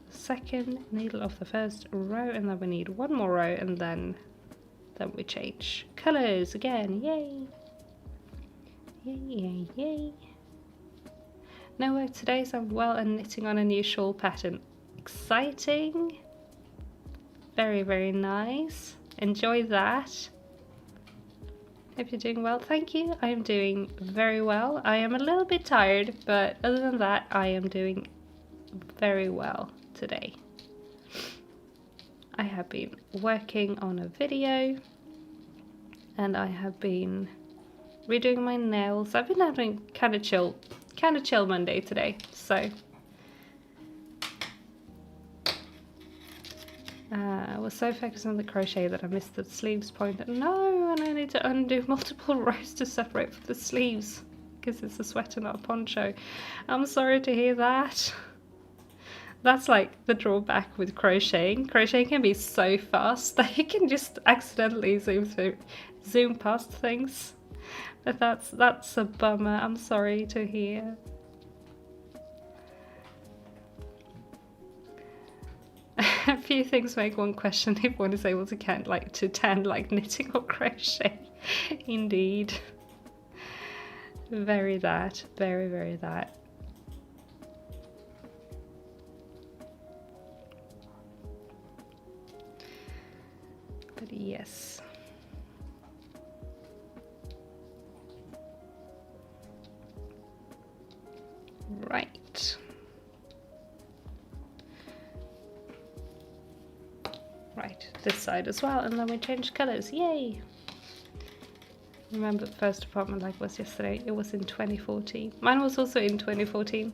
the second needle of the first row, and then we need 1 more row, and then we change colors again. Yay! Yay! No work today, so I'm well and knitting on a new shawl pattern. Exciting! Very nice. Enjoy that. Hope you're doing well. Thank you. I am doing very well. I am a little bit tired, but other than that, I am doing very well today. I have been working on a video and I have been redoing my nails. I've been having kind of chill Monday today, so I was so focused on the crochet that I missed the sleeves point. No, and I need to undo multiple rows to separate for the sleeves because it's a sweater, not a poncho. I'm sorry to hear that. That's like the drawback with crocheting. Crocheting can be so fast that you can just accidentally zoom past things. But that's a bummer. I'm sorry to hear. A few things make one question if one is able to count like to 10 like knitting or crochet. Indeed. Very that. Very that. But yes. Right. Right, this side as well, and then we change colours. Yay! Remember the first apartment like was yesterday. It was in 2014. Mine was also in 2014.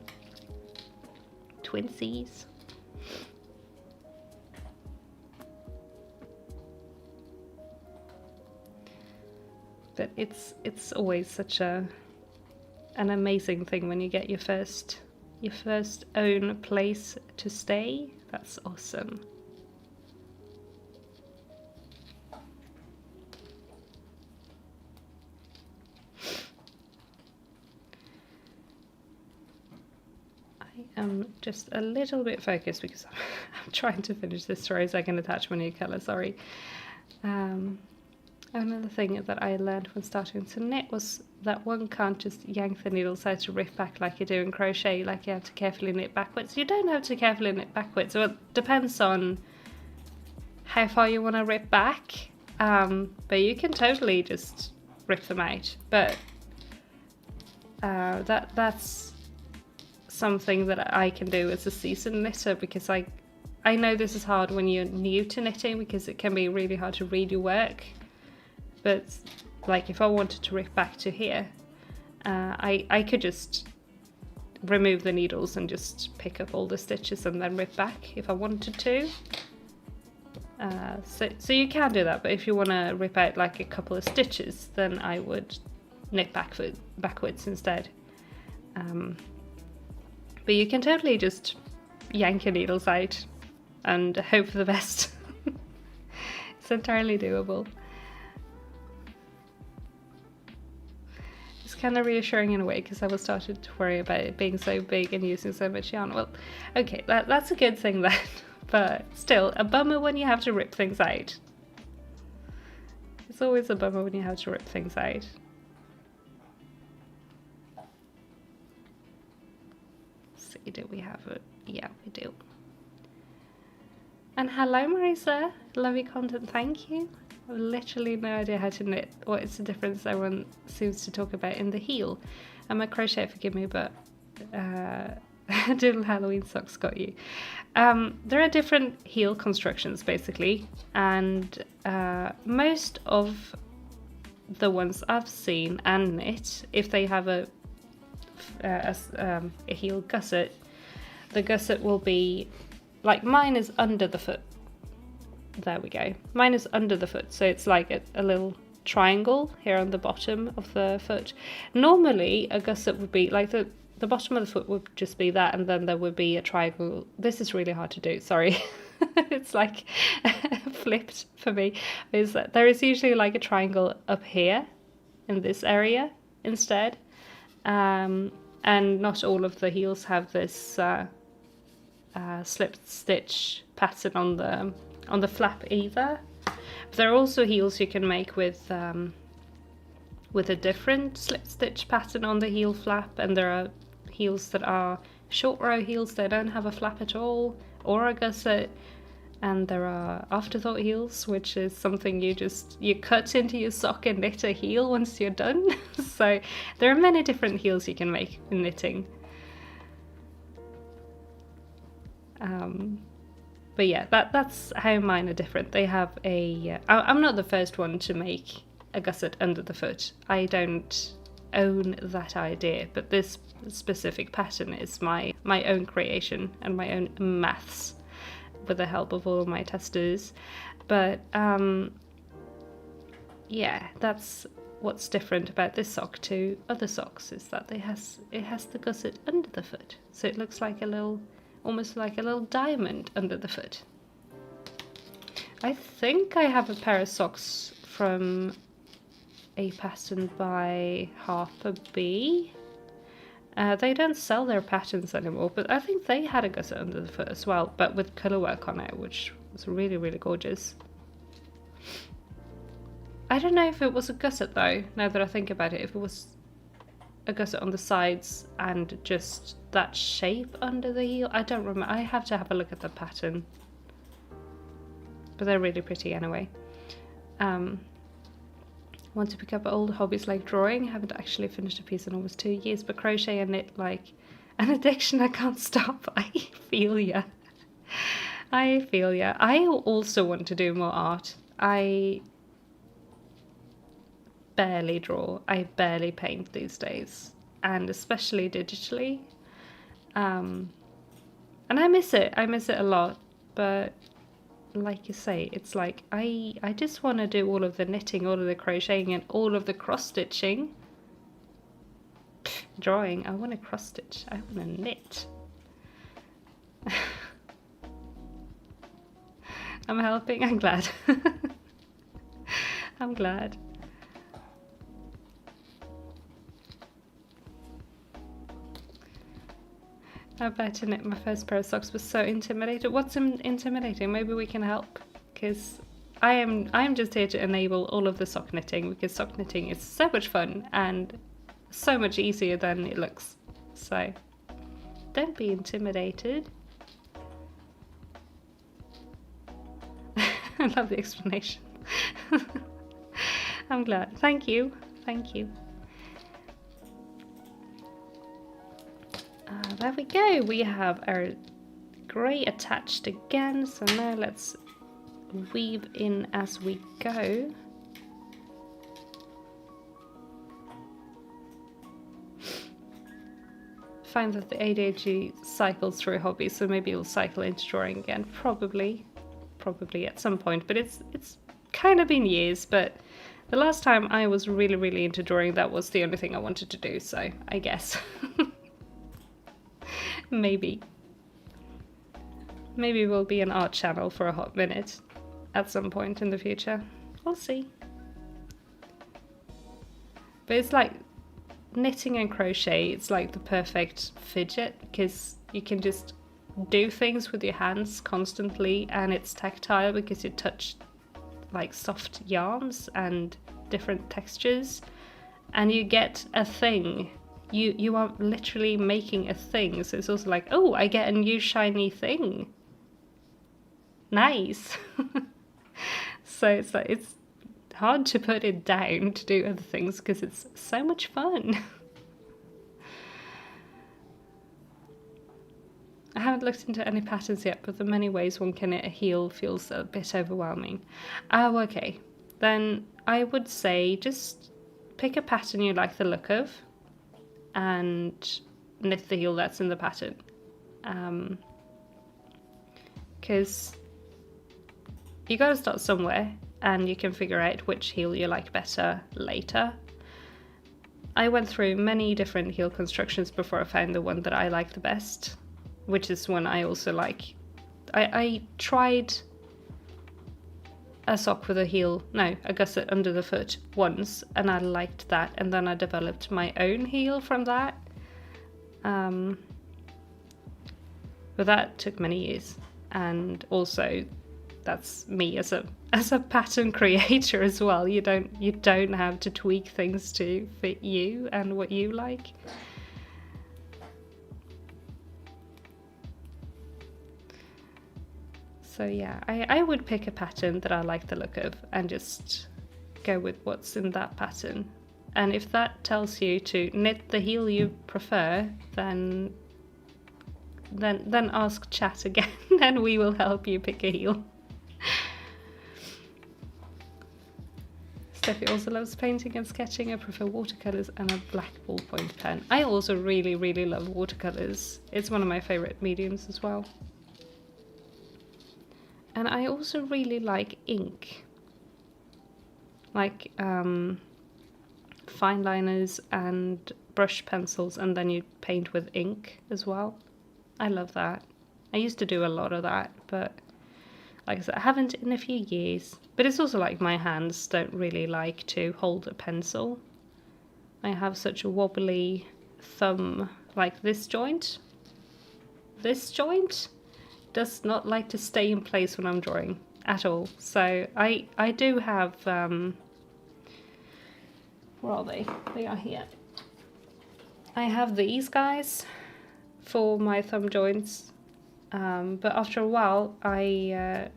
Twinsies. But it's always such an amazing thing when you get your first own place to stay. That's awesome. I am just a little bit focused because I'm trying to finish this row so I can attach my new colour, sorry. Another thing that I learned when starting to knit was that one can't just yank the needle side to rip back like you do in crochet, like you have to carefully knit backwards. You don't have to carefully knit backwards, well, it depends on how far you want to rip back, but you can totally just rip them out. But that's something that I can do as a seasoned knitter, because I know this is hard when you're new to knitting, because it can be really hard to read your work. But like if I wanted to rip back to here, I could just remove the needles and just pick up all the stitches and then rip back if I wanted to. So you can do that, but if you want to rip out like a couple of stitches, then I would knit backwards instead. But you can totally just yank your needles out and hope for the best. It's entirely doable. It's kind of reassuring in a way, because I was started to worry about it being so big and using so much yarn. Well, okay, that's a good thing then, but still a bummer when you have to rip things out. It's always a bummer when you have to rip things out. See, do we have it? Yeah, we do. And hello Marisa, love your content, thank you. I have literally no idea how to knit. What is the difference everyone seems to talk about in the heel? I'm a crochet, forgive me, but doodle Halloween socks got you. There are different heel constructions basically, and most of the ones I've seen and knit, if they have a heel gusset, the gusset will be like, mine is under the foot. There we go. Mine is under the foot, so it's like a little triangle here on the bottom of the foot. Normally a gusset would be like the bottom of the foot would just be that, and then there would be a triangle. This is really hard to do, sorry. It's like flipped for me. Is that there is usually like a triangle up here in this area instead, and not all of the heels have this slip stitch pattern on the flap either. But there are also heels you can make with a different slip stitch pattern on the heel flap, and there are heels that are short row heels that don't have a flap at all or a gusset, and there are afterthought heels, which is something you cut into your sock and knit a heel once you're done. So there are many different heels you can make in knitting. But yeah, that's how mine are different. They have a I'm not the first one to make a gusset under the foot. I don't own that idea, but this specific pattern is my own creation and my own maths with the help of all of my testers. But yeah, that's what's different about this sock to other socks, is that it has the gusset under the foot, so it looks like almost like a little diamond under the foot. I think I have a pair of socks from a pattern by Harper B. They don't sell their patterns anymore, but I think they had a gusset under the foot as well, but with colour work on it, which was really, really gorgeous. I don't know if it was a gusset though, now that I think about it, if it was a gusset on the sides and just that shape under the heel. I don't remember. I have to have a look at the pattern, but they're really pretty anyway. Want to pick up old hobbies like drawing. I haven't actually finished a piece in almost 2 years, but crochet and knit like an addiction. I can't stop. I feel ya. I feel ya. I also want to do more art. I barely draw. I barely paint these days, and especially digitally. And I miss it. I miss it a lot, but like you say, it's like I just want to do all of the knitting, all of the crocheting, and all of the cross stitching. Drawing, I want to cross stitch, I want to knit. I'm helping, I'm glad. I'm glad. I bet to knit my first pair of socks was so intimidating. What's intimidating? Maybe we can help, because I'm just here to enable all of the sock knitting, because sock knitting is so much fun and so much easier than it looks. So don't be intimidated. I love the explanation. I'm glad. Thank you. Thank you. There we go. We have our grey attached again. So now let's weave in as we go. Find that the ADHD cycles through hobbies, so maybe it'll cycle into drawing again. Probably at some point, but it's kind of been years. But the last time I was really into drawing, that was the only thing I wanted to do, so I guess. Maybe we'll be an art channel for a hot minute at some point in the future. We'll see. But it's like knitting and crochet, it's like the perfect fidget, because you can just do things with your hands constantly, and it's tactile because you touch like soft yarns and different textures, and you get a thing. You are literally making a thing, so it's also like, oh, I get a new shiny thing. Nice. So it's like, it's hard to put it down to do other things because it's so much fun. I haven't looked into any patterns yet, but the many ways one can knit a heel feels a bit overwhelming. Oh, okay. Then I would say just pick a pattern you like the look of and knit the heel that's in the pattern. Because you got to start somewhere, and you can figure out which heel you like better later. I went through many different heel constructions before I found the one that I like the best, which is one I also like. I tried a sock with a gusset under the foot once, and I liked that, and then I developed my own heel from that. But that took many years, and also that's me as a pattern creator as well. You don't have to tweak things to fit you and what you like. So yeah, I would pick a pattern that I like the look of and just go with what's in that pattern. And if that tells you to knit the heel you prefer, then ask chat again and we will help you pick a heel. Steffi also loves painting and sketching. I prefer watercolors and a black ballpoint pen. I also really love watercolors. It's one of my favorite mediums as well. And I also really like ink, like fine liners and brush pencils, and then you paint with ink as well. I love that. I used to do a lot of that, but like I said, I haven't in a few years. But it's also like my hands don't really like to hold a pencil. I have such a wobbly thumb, like this joint. This joint does not like to stay in place when I'm drawing at all. So I do have, where are they? They are here. I have these guys for my thumb joints, but after a while I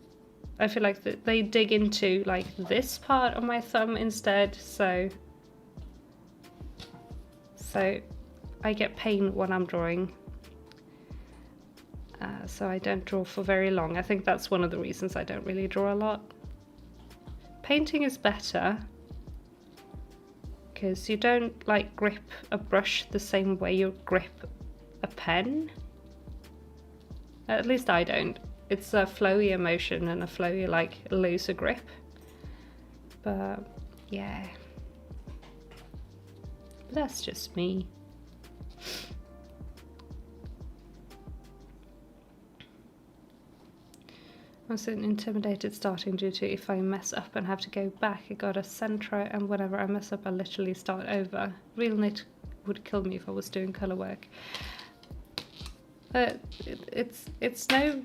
feel like they dig into like this part of my thumb instead, so I get pain when I'm drawing. So I don't draw for very long. I think that's one of the reasons I don't really draw a lot. Painting is better because you don't like grip a brush the same way you grip a pen. At least I don't. it's a flowier motion and a flowier, like, looser grip. But yeah, that's just me. I'm so intimidated starting due to if I mess up and have to go back, I gotta center it, and whenever I mess up I literally start over. Real knit would kill me if I was doing colour work. But it's no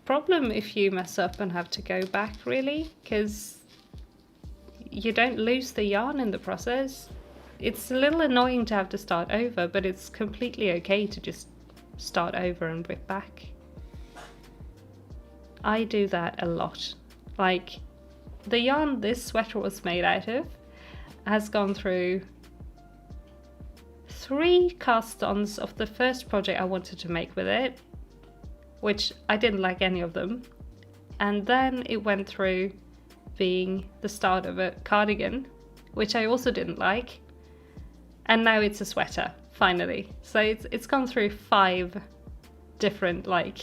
problem if you mess up and have to go back, really, because you don't lose the yarn in the process. It's a little annoying to have to start over, but it's completely okay to just start over and rip back. I do that a lot. Like, the yarn this sweater was made out of has gone through 3 cast-ons of the first project I wanted to make with it, which I didn't like any of them. And then it went through being the start of a cardigan, which I also didn't like. And now it's a sweater, finally. So it's gone through 5 different, like,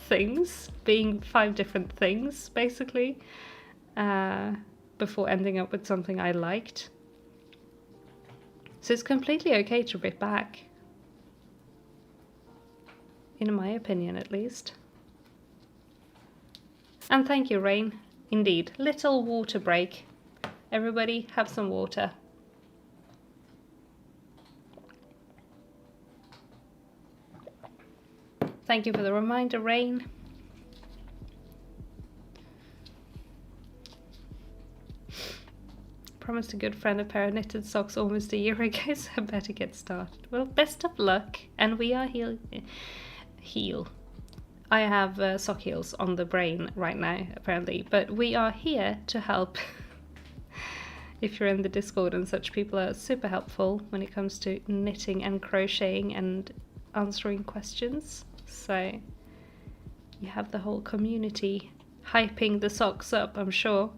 things, being 5 different things, basically, before ending up with something I liked. So it's completely okay to rip back. In my opinion, at least. And thank you, Rain. Indeed, little water break. Everybody have some water. Thank you for the reminder, Rain. Promised a good friend a pair of knitted socks almost a year ago, so I better get started. Well, best of luck. And we are heel. I have sock heels on the brain right now, apparently, but we are here to help. If you're in the Discord and such, people are super helpful when it comes to knitting and crocheting and answering questions. So you have the whole community hyping the socks up, I'm sure.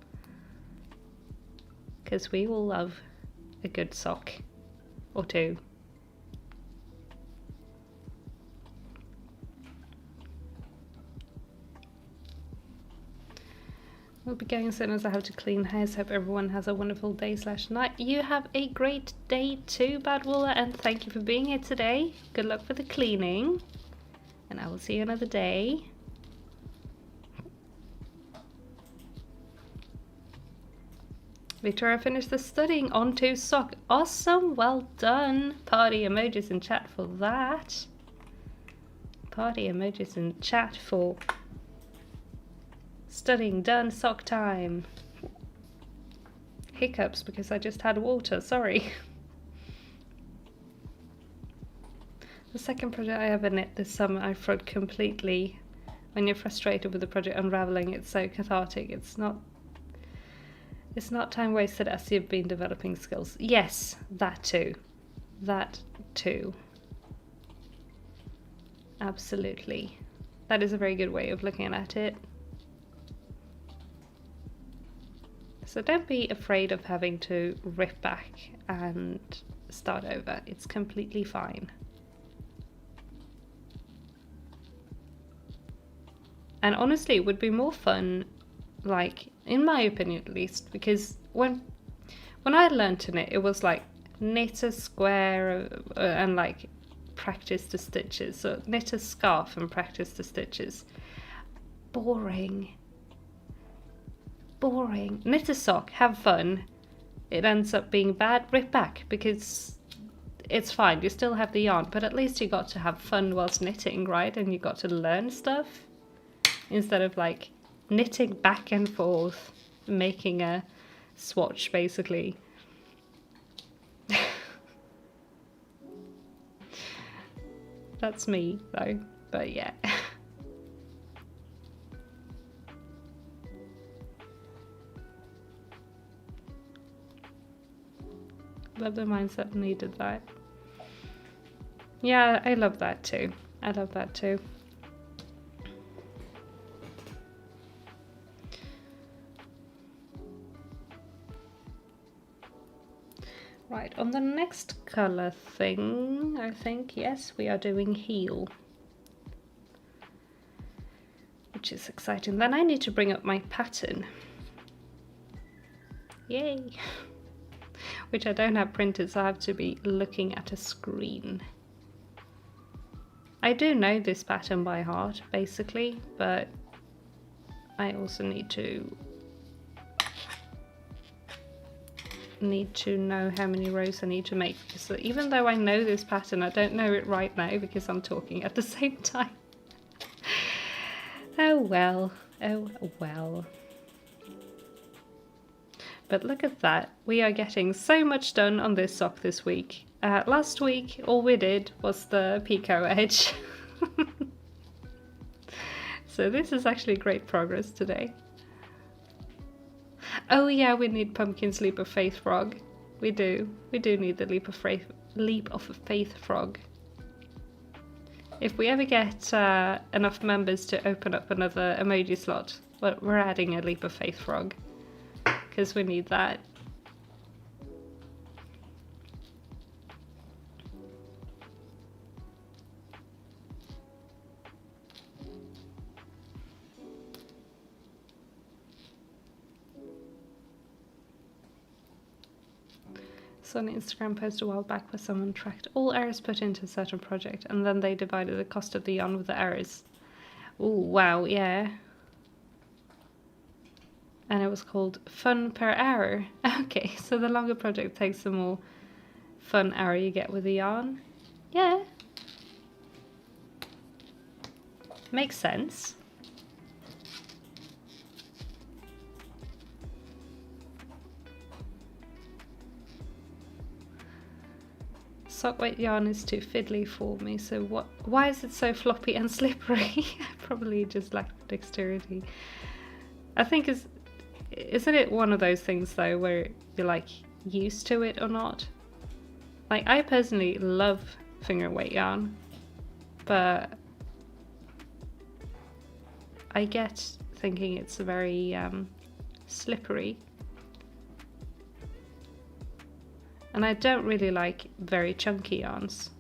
Because we all love a good sock or 2. We'll be going soon as I have to clean house. Hope everyone has a wonderful day/night. You have a great day too, Badwaller, and thank you for being here today. Good luck for the cleaning, and I will see you another day. Victoria finished the studying on 2 sock. Awesome, well done. Party emojis in chat for that. Party emojis in chat for studying done, sock time. Hiccups because I just had water, sorry. The second project I ever knit this summer, I front completely. When you're frustrated with the project unraveling, it's so cathartic. It's not time wasted as you've been developing skills. Yes, that too. That too. Absolutely. That is a very good way of looking at it. So don't be afraid of having to rip back and start over. It's completely fine. And honestly, it would be more fun, like, in my opinion at least, because when I learned to knit, it was like knit a square and like practice the stitches. So knit a scarf and practice the stitches. Boring. Boring. Knit a sock, have fun. It ends up being bad, rip back, because it's fine, you still have the yarn, but at least you got to have fun whilst knitting, right? And you got to learn stuff instead of like knitting back and forth, making a swatch basically. That's me though, but yeah. Love the mindset needed that. Yeah, I love that too. I love that too. Right, on the next colour thing, I think, yes, we are doing heel. which is exciting. Then I need to bring up my pattern. Yay! Which I don't have printed, so I have to be looking at a screen. I do know this pattern by heart, basically, but I also need to know how many rows I need to make, because even though I know this pattern, I don't know it right now because I'm talking at the same time. Oh well, oh well. But look at that, we are getting so much done on this sock this week. Last week all we did was the picot edge. So this is actually great progress today. Oh yeah, we need Pumpkin's Leap of Faith frog. We do need the Leap of Faith frog. If we ever get enough members to open up another emoji slot, well, we're adding a Leap of Faith frog, because we need that. So on an Instagram post a while back where someone tracked all errors put into a certain project and then they divided the cost of the yarn with the errors. Oh wow, yeah. And it was called fun per hour. Okay, so the longer project takes, the more fun hour you get with the yarn. Yeah. Makes sense. Sock weight yarn is too fiddly for me, so why is it so floppy and slippery? Probably just lack of dexterity. I think isn't it one of those things though where you're like used to it or not? Like I personally love finger weight yarn, but I get thinking it's very slippery. And I don't really like very chunky yarns,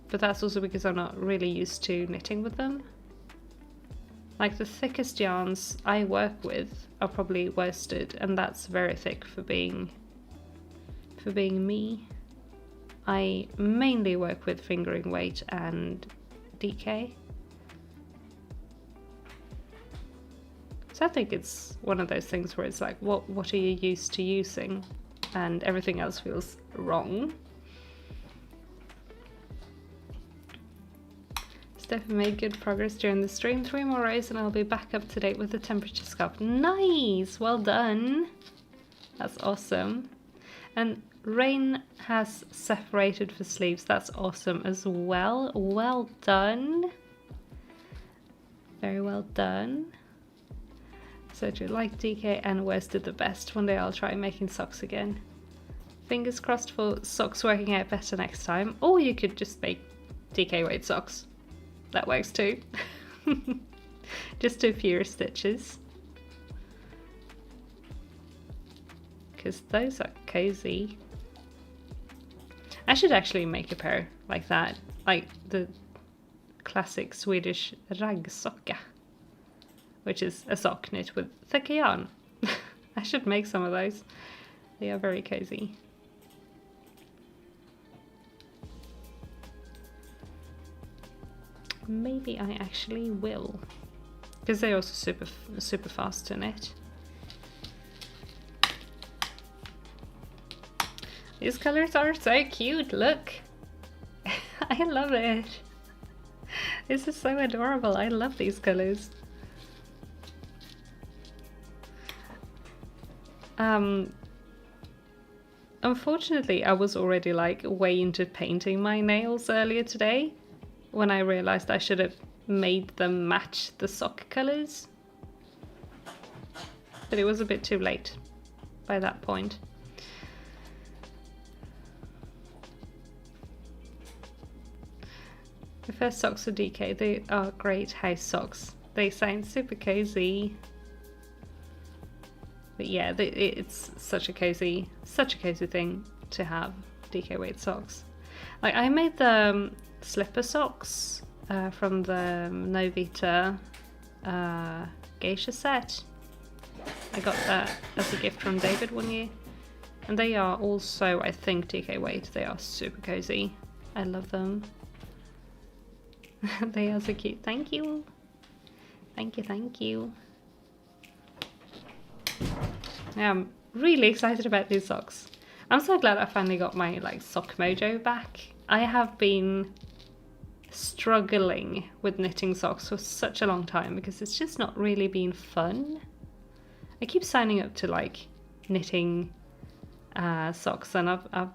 but that's also because I'm not really used to knitting with them. Like the thickest yarns I work with are probably worsted, and that's very thick for being me. I mainly work with fingering weight and DK. So I think it's one of those things where it's like, what are you used to using? And everything else feels wrong. Steffi made good progress during the stream. 3 more rows and I'll be back up to date with the temperature scarf. Nice! Well done! That's awesome. And Rain has separated for sleeves. That's awesome as well. Well done. Very well done. So do you like DK and worsted the best? One day I'll try making socks again. Fingers crossed for socks working out better next time. Or you could just make DK weight socks. That works too. Just do fewer stitches. Because those are cozy. I should actually make a pair like that. Like the classic Swedish raggsocka, which is a sock knit with thicker yarn. I should make some of those. They are very cozy. Maybe I actually will, because they're also super fast to knit. These colors are so cute, look! I love it! This is so adorable, I love these colors. Unfortunately, I was already like way into painting my nails earlier today when I realized I should have made them match the sock colors. But it was a bit too late by that point. The first socks are DK. They are great house socks. They sound super cozy. But yeah, it's such a cozy thing to have DK weight socks. Like I made the slipper socks from the Novita geisha set. I got that as a gift from David one year. And they are also, I think, DK weight. They are super cozy. I love them. They are so cute. Thank you. Thank you, thank you. Yeah, I'm really excited about these socks. I'm so glad I finally got my like sock mojo back. I have been struggling with knitting socks for such a long time because it's just not really been fun. I keep signing up to like knitting socks, and I've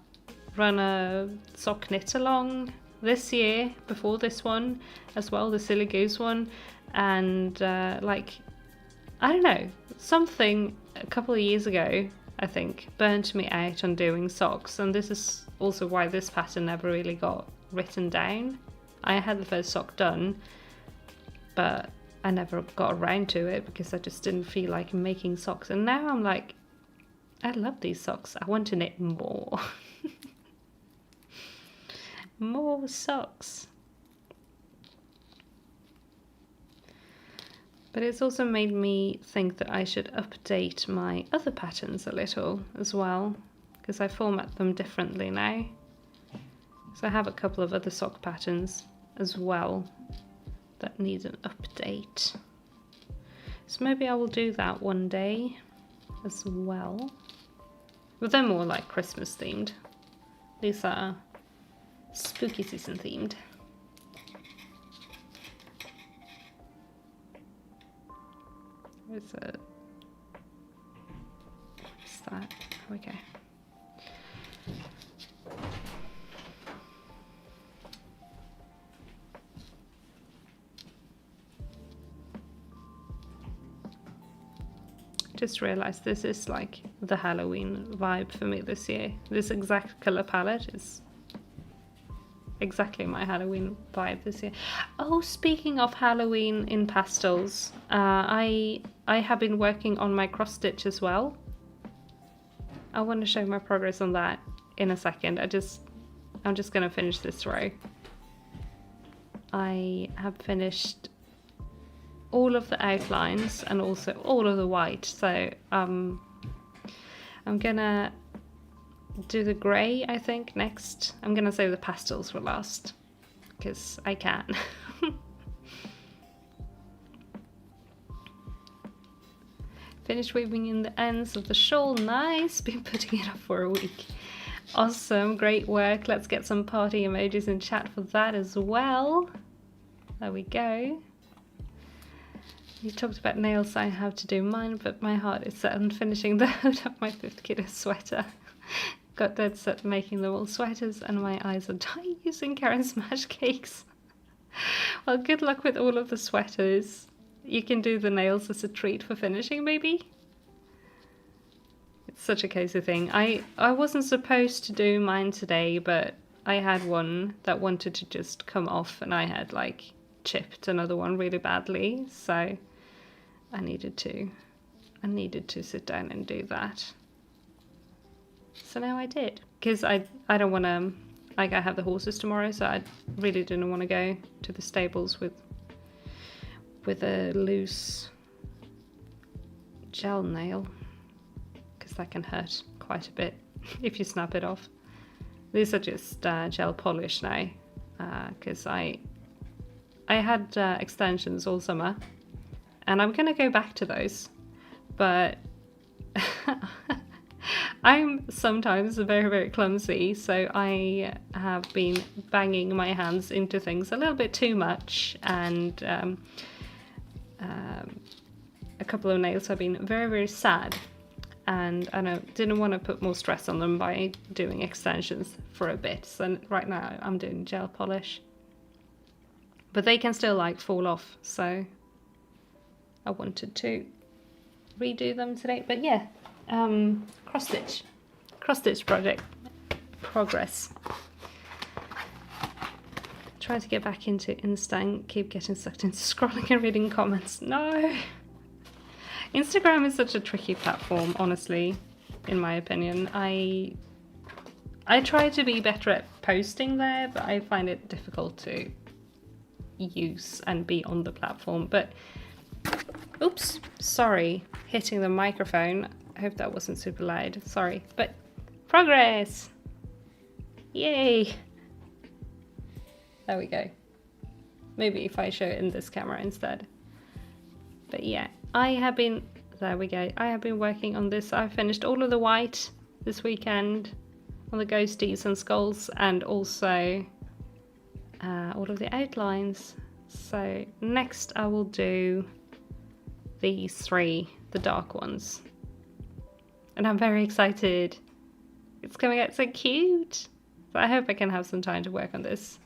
run a sock knit along this year before this one as well, the Silly Goose one, and like, I don't know, something a couple of years ago I think burnt me out on doing socks, and this is also why this pattern never really got written down. I had the first sock done, but I never got around to it because I just didn't feel like making socks, and now I'm like, I love these socks. I want to knit more. More socks. But it's also made me think that I should update my other patterns a little as well, because I format them differently now. So I have a couple of other sock patterns as well that need an update. So maybe I will do that one day as well. But they're more like Christmas themed. These are spooky season themed. Where's it? What's that? Okay. Just realized this is like the Halloween vibe for me this year. This exact color palette is exactly my Halloween vibe this year. Oh, speaking of Halloween in pastels, I have been working on my cross stitch as well. I want to show my progress on that in a second. I'm just gonna finish this row. I have finished all of the outlines and also all of the white, so I'm gonna do the grey, I think, next. I'm gonna save the pastels for last because I can. Finished weaving in the ends of the shawl. Nice. Been putting it up for a week. Awesome, great work. Let's get some party emojis in chat for that as well. There we go. You talked about nails. I have to do mine, but my heart is set on finishing the hood of my 5th kiddo sweater. Got dead set making them all sweaters, and my eyes are dying using Karen's smash cakes. Well, good luck with all of the sweaters. You can do the nails as a treat for finishing, maybe? It's such a cozy thing. I wasn't supposed to do mine today, but I had one that wanted to just come off, and I had like chipped another one really badly, so I needed to sit down and do that. So now I did, because I don't want to, like, I have the horses tomorrow, so I really didn't want to go to the stables with a loose gel nail, because that can hurt quite a bit if you snap it off. These are just gel polish now, because I had extensions all summer, and I'm gonna go back to those, but I'm sometimes very, very clumsy, so I have been banging my hands into things a little bit too much, and a couple of nails have been very, very sad, and I didn't want to put more stress on them by doing extensions for a bit, so right now I'm doing gel polish. But they can still like fall off, so I wanted to redo them today. But yeah, cross stitch project progress. Try to get back into Insta, keep getting sucked into scrolling and reading comments. No, Instagram is such a tricky platform, honestly, in my opinion. I try to be better at posting there, but I find it difficult to use and be on the platform. But Oops, sorry, hitting the microphone. I hope that wasn't super loud. Sorry, but progress! Yay! There we go. Maybe if I show it in this camera instead. But yeah, there we go. I have been working on this. I finished all of the white this weekend on the ghosties and skulls, and also all of the outlines. So next I will do these three, the dark ones. And I'm very excited. It's coming out so cute. So I hope I can have some time to work on this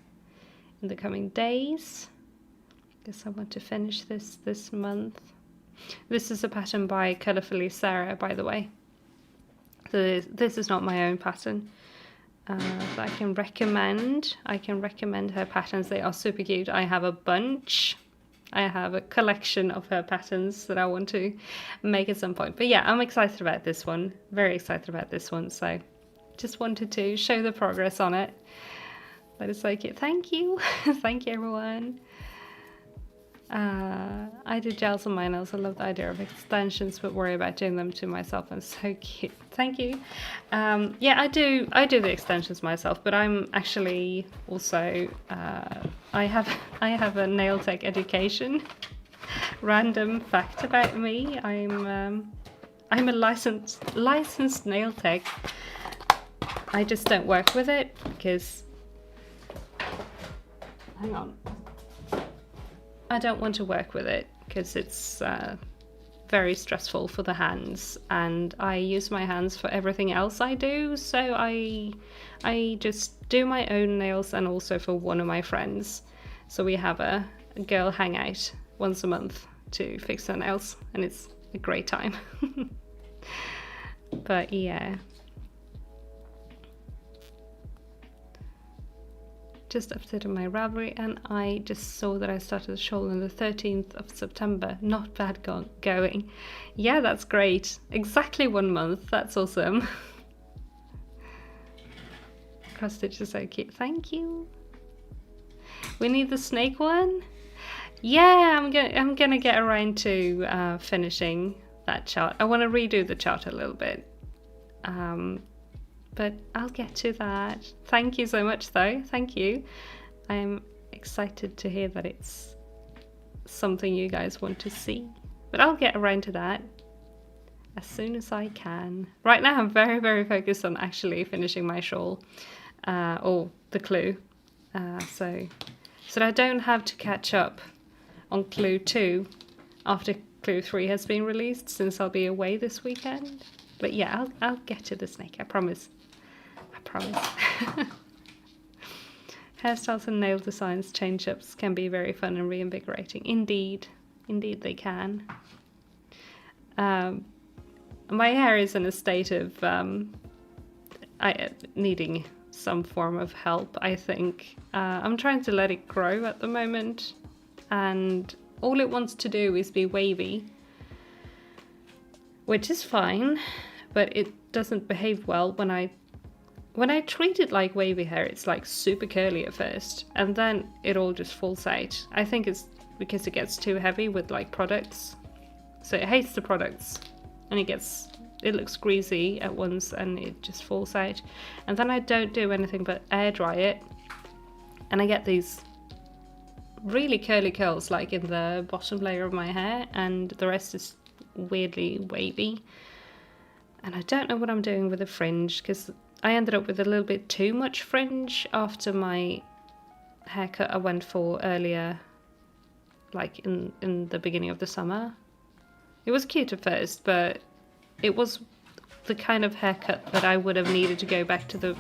in the coming days. Guess I want to finish this month. This is a pattern by Colourfully Sarah, by the way. So this is not my own pattern. But I can recommend her patterns. They are super cute. I have a bunch. I have a collection of her patterns that I want to make at some point. But yeah, I'm excited about this one. Very excited about this one. So just wanted to show the progress on it. That is so cute. Thank you. Thank you, everyone. I did gels on my nails. I love the idea of extensions, but worry about doing them to myself. And so cute. Thank you. Yeah, I do the extensions myself, but I'm actually also I have a nail tech education. Random fact about me: I'm a licensed nail tech. I just don't work with it because, hang on, I don't want to work with it because it's very stressful for the hands, and I use my hands for everything else I do. So I just do my own nails and also for one of my friends. So we have a girl hangout once a month to fix her nails, and it's a great time. But yeah. Just updated my Ravelry, and I just saw that I started the shawl on the 13th of September. Not bad going. Yeah, that's great. Exactly 1 month. That's awesome. Cross stitch is so cute. Thank you. We need the snake one. Yeah, I'm gonna get around to finishing that chart. I want to redo the chart a little bit. But I'll get to that. Thank you so much, though. Thank you. I'm excited to hear that it's something you guys want to see. But I'll get around to that as soon as I can. Right now, I'm very, very focused on actually finishing my shawl, or the clue. So I don't have to catch up on clue 2 after clue 3 has been released, since I'll be away this weekend. But yeah, I'll get to the snake, I promise. I promise. Hairstyles and nail designs change-ups can be very fun and reinvigorating. Indeed they can. My hair is in a state of needing some form of help, I think. I'm trying to let it grow at the moment, and all it wants to do is be wavy, which is fine, but it doesn't behave well when I treat it like wavy hair. It's like super curly at first, and then it all just falls out. I think it's because it gets too heavy with like products. So it hates the products, and it looks greasy at once, and it just falls out. And then I don't do anything but air dry it, and I get these really curly curls like in the bottom layer of my hair, and the rest is weirdly wavy. And I don't know what I'm doing with the fringe, because I ended up with a little bit too much fringe after my haircut I went for earlier, like in the beginning of the summer. It was cute at first, but it was the kind of haircut that I would have needed to go back to the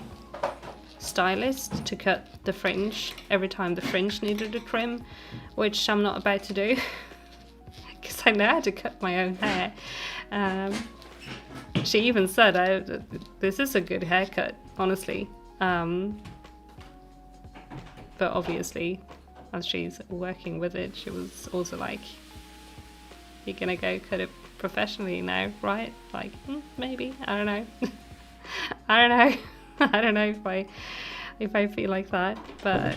stylist to cut the fringe every time the fringe needed a trim, which I'm not about to do because I know how to cut my own hair. She even said, this is a good haircut, honestly. But obviously, as she's working with it, she was also like, you're gonna go cut it professionally now, right? Like, maybe, I don't know. I don't know. I don't know if I feel like that, but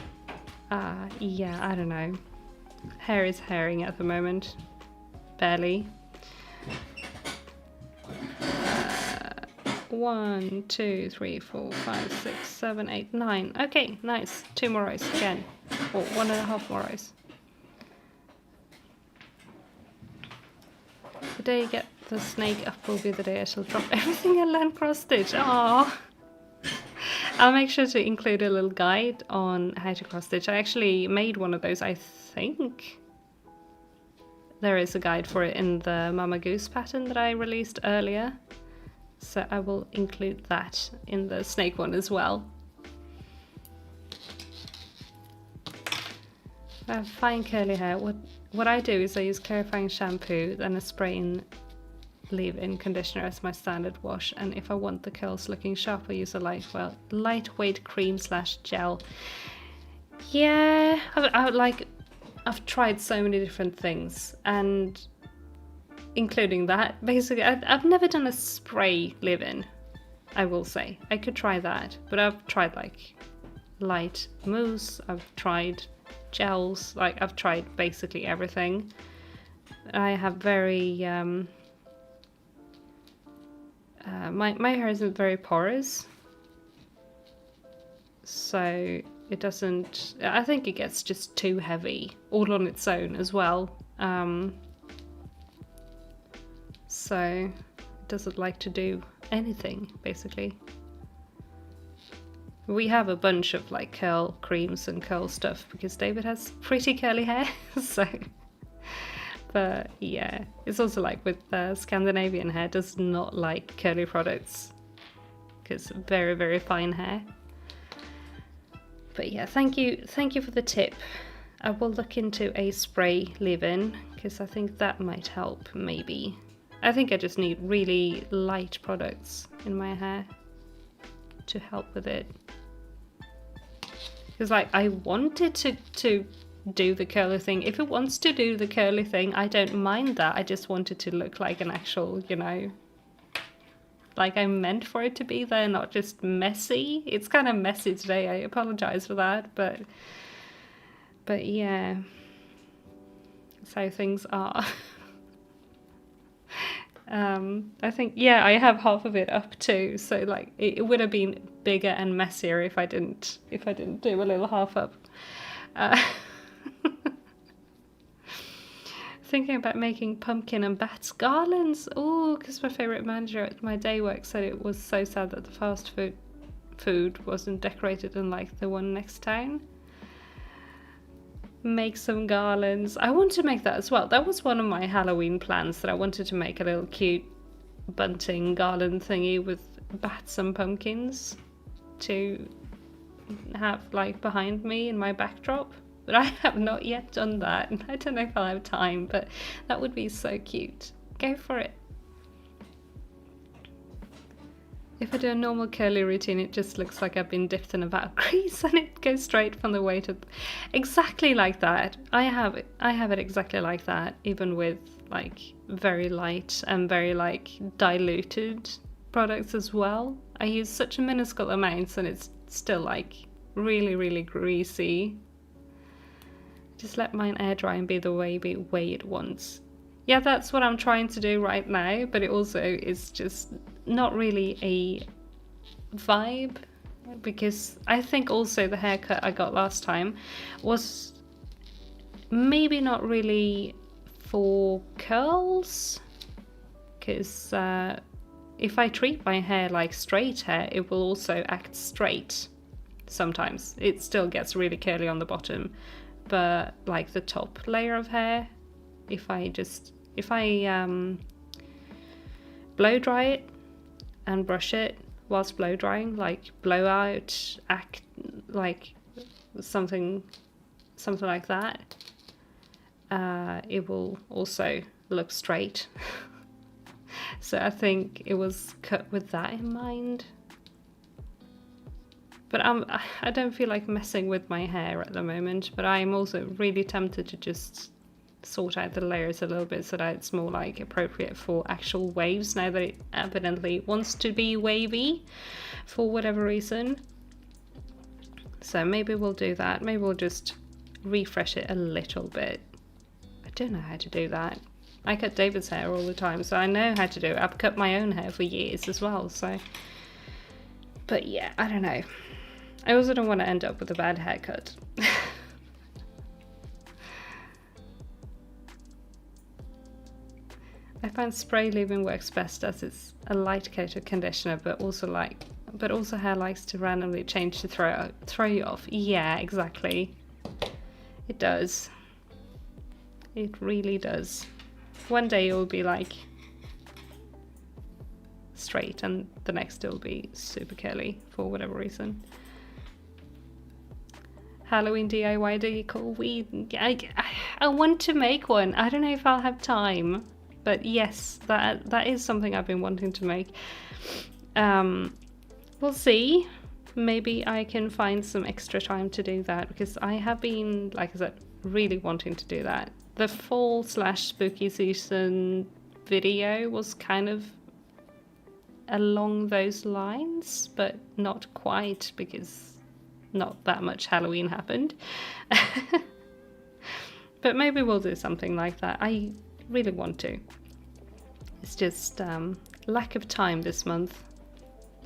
yeah, I don't know. Hair is hairing at the moment. barely. 1, 2, 3, 4, 5, 6, 7, 8, 9. Okay, nice. 2 more rows again. Or 1.5 more rows. The day you get the snake up will be the day I shall drop everything and learn cross stitch. Aww. I'll make sure to include a little guide on how to cross stitch. I actually made one of those, I think. There is a guide for it in the Mama Goose pattern that I released earlier. So I will include that in the snake one as well. I have fine curly hair. What I do is I use clarifying shampoo, then a spray in leave-in conditioner as my standard wash, and if I want the curls looking sharp I use a lightweight cream / gel. Yeah, I've tried so many different things, and including that, basically I've never done a spray leave-in, I will say. I could try that, but I've tried like light mousse, I've tried gels, like I've tried basically everything. I have very my hair isn't very porous, so it doesn't, I think it gets just too heavy all on its own as well. So it doesn't like to do anything basically. We have a bunch of like curl creams and curl stuff because David has pretty curly hair. So, but yeah, it's also like with Scandinavian hair does not like curly products because very, very fine hair. But yeah, thank you for the tip. I will look into a spray leave-in because I think that might help maybe. I think I just need really light products in my hair to help with it. Because like I wanted to do the curly thing. If it wants to do the curly thing, I don't mind that. I just want it to look like an actual, you know, like I meant for it to be there, not just messy. It's kind of messy today. I apologize for that, but yeah, that's how things are. I think, yeah, I have half of it up too, so like it would have been bigger and messier if I didn't do a little half up. Thinking about making pumpkin and bats garlands. Oh, because my favorite manager at my day work said it was so sad that the fast food wasn't decorated unlike the one next town. Make some garlands. I want to make that as well. That was one of my Halloween plans, that I wanted to make a little cute bunting garland thingy with bats and pumpkins to have like behind me in my backdrop. But I have not yet done that. I don't know if I'll have time, but that would be so cute. Go for it. If I do a normal curly routine, it just looks like I've been dipped in a vat of grease and it goes straight from the way to... Exactly like that. I have it exactly like that, even with like very light and very like diluted products as well. I use such minuscule amounts and it's still like really, really greasy. Just let mine air dry and be the way it wants. Yeah, that's what I'm trying to do right now, but it also is just not really a vibe, because I think also the haircut I got last time was maybe not really for curls, because if I treat my hair like straight hair, it will also act straight sometimes. It still gets really curly on the bottom, but like the top layer of hair, if I blow dry it and brush it whilst blow drying, like blow out, act like something like that, it will also look straight. So I think it was cut with that in mind. But I don't feel like messing with my hair at the moment, but I'm also really tempted to just sort out the layers a little bit so that it's more like appropriate for actual waves, now that it evidently wants to be wavy for whatever reason. So maybe we'll do that. Maybe we'll just refresh it a little bit. I don't know how to do that. I cut David's hair all the time, so I know how to do it. I've cut my own hair for years as well, so. But yeah, I don't know. I also don't want to end up with a bad haircut. I find spray leave-in works best as it's a light coat of conditioner, but also hair likes to randomly change to throw you off. Yeah, exactly. It does. It really does. One day it will be like straight, and the next it will be super curly for whatever reason. Halloween DIY decal. I want to make one. I don't know if I'll have time. But yes, that is something I've been wanting to make. We'll see. Maybe I can find some extra time to do that, because I have been, like I said, really wanting to do that. The fall/spooky season video was kind of along those lines, but not quite, because not that much Halloween happened. But maybe we'll do something like that. I really want to. It's just lack of time this month,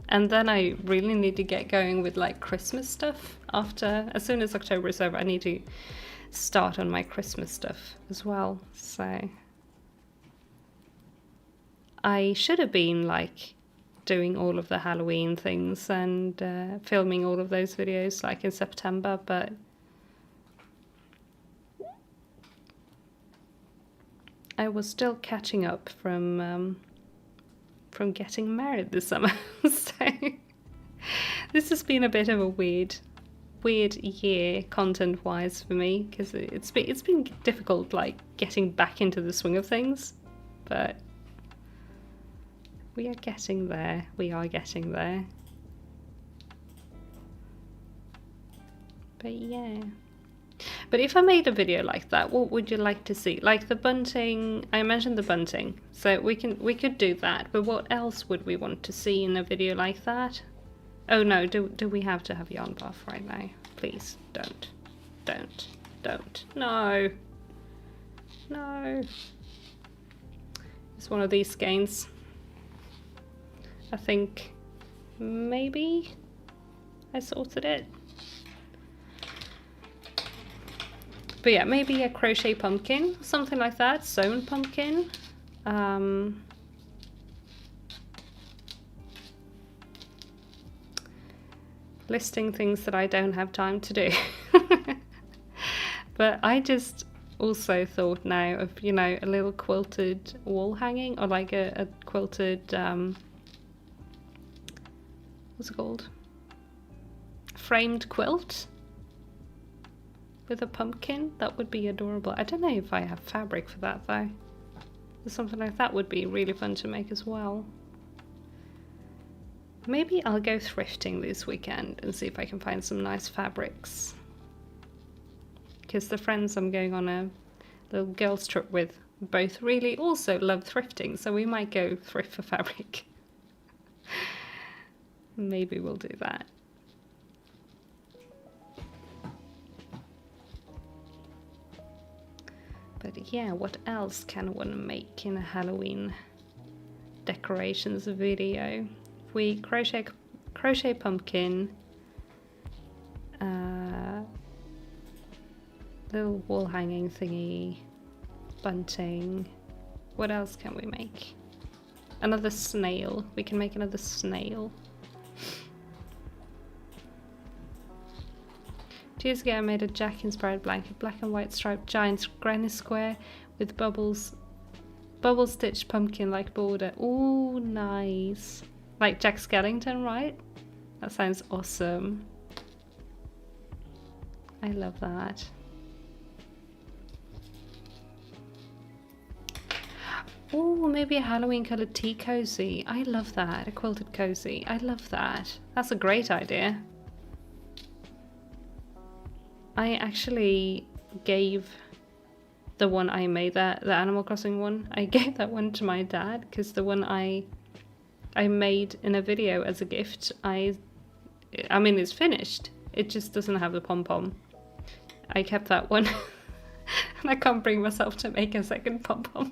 and then I really need to get going with like Christmas stuff. As soon as October is over, I need to start on my Christmas stuff as well. So I should have been like doing all of the Halloween things and filming all of those videos like in September, but I was still catching up from getting married this summer. So this has been a bit of a weird year content-wise for me, because it's been difficult like getting back into the swing of things, but we are getting there. But yeah. But if I made a video like that, what would you like to see? Like the bunting, I mentioned the bunting, so we could do that, but what else would we want to see in a video like that? Oh no, do we have to have yarn bath right now? Please, don't. No. It's one of these skeins. I think maybe I sorted it. But yeah, maybe a crochet pumpkin, something like that, sewn pumpkin. Listing things that I don't have time to do. But I just also thought now of, you know, a little quilted wall hanging, or like a quilted, what's it called? Framed quilt with a pumpkin. That would be adorable. I don't know if I have fabric for that though. Something like that would be really fun to make as well. Maybe I'll go thrifting this weekend and see if I can find some nice fabrics, because the friends I'm going on a little girls trip with both really also love thrifting, so we might go thrift for fabric. Maybe we'll do that. But yeah, what else can one make in a Halloween decorations video? If we crochet pumpkin, little wall hanging thingy, bunting. What else can we make? Another snail. We can make another snail. 2 years ago I made a Jack inspired blanket, black and white striped giant granny square with bubble stitched pumpkin like border. Ooh, nice. Like Jack Skellington, right? That sounds awesome. I love that. Oh, maybe a Halloween coloured tea cozy. I love that. A quilted cozy. I love that. That's a great idea. I actually gave the one I made, the Animal Crossing one, I gave that one to my dad, because the one I made in a video as a gift, I mean it's finished, it just doesn't have the pom-pom. I kept that one and I can't bring myself to make a second pom-pom.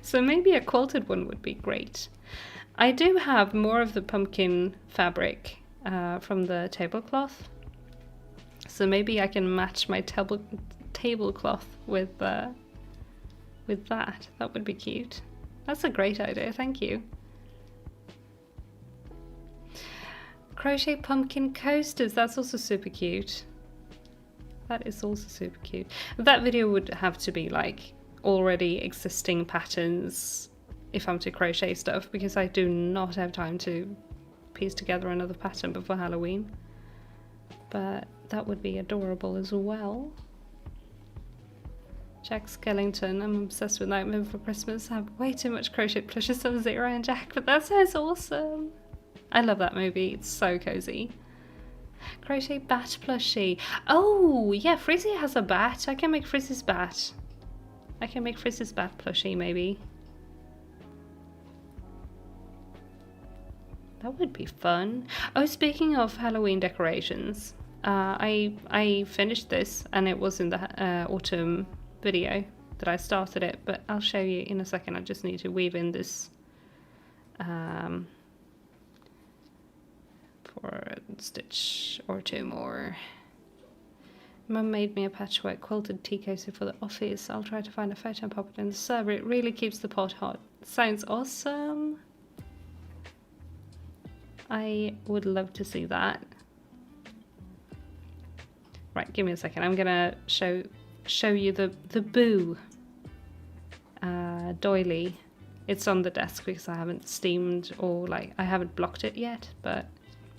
So maybe a quilted one would be great. I do have more of the pumpkin fabric from the tablecloth. So maybe I can match my tablecloth with that. That would be cute. That's a great idea, thank you. Crochet pumpkin coasters, that's also super cute. That is also super cute. That video would have to be like already existing patterns if I'm to crochet stuff, because I do not have time to piece together another pattern before Halloween. But that would be adorable as well. Jack Skellington, I'm obsessed with Nightmare Before Christmas. I have way too much crochet plushes of Zero and Jack, but that sounds awesome. I love that movie, it's so cozy. Crochet bat plushie. Oh, yeah, Frizzy has a bat. I can make Frizzy's bat. I can make Frizzy's bat plushie, maybe. That would be fun. Oh, speaking of Halloween decorations, I finished this, and it was in the autumn video that I started it, but I'll show you in a second. I just need to weave in this for a stitch or two more. Mum made me a patchwork quilted tea coaster for the office. I'll try to find a photo and pop it in the server. It really keeps the pot hot. Sounds awesome. I would love to see that. Right, give me a second. I'm gonna show you the Boo doily. It's on the desk because I haven't steamed or I haven't blocked it yet, but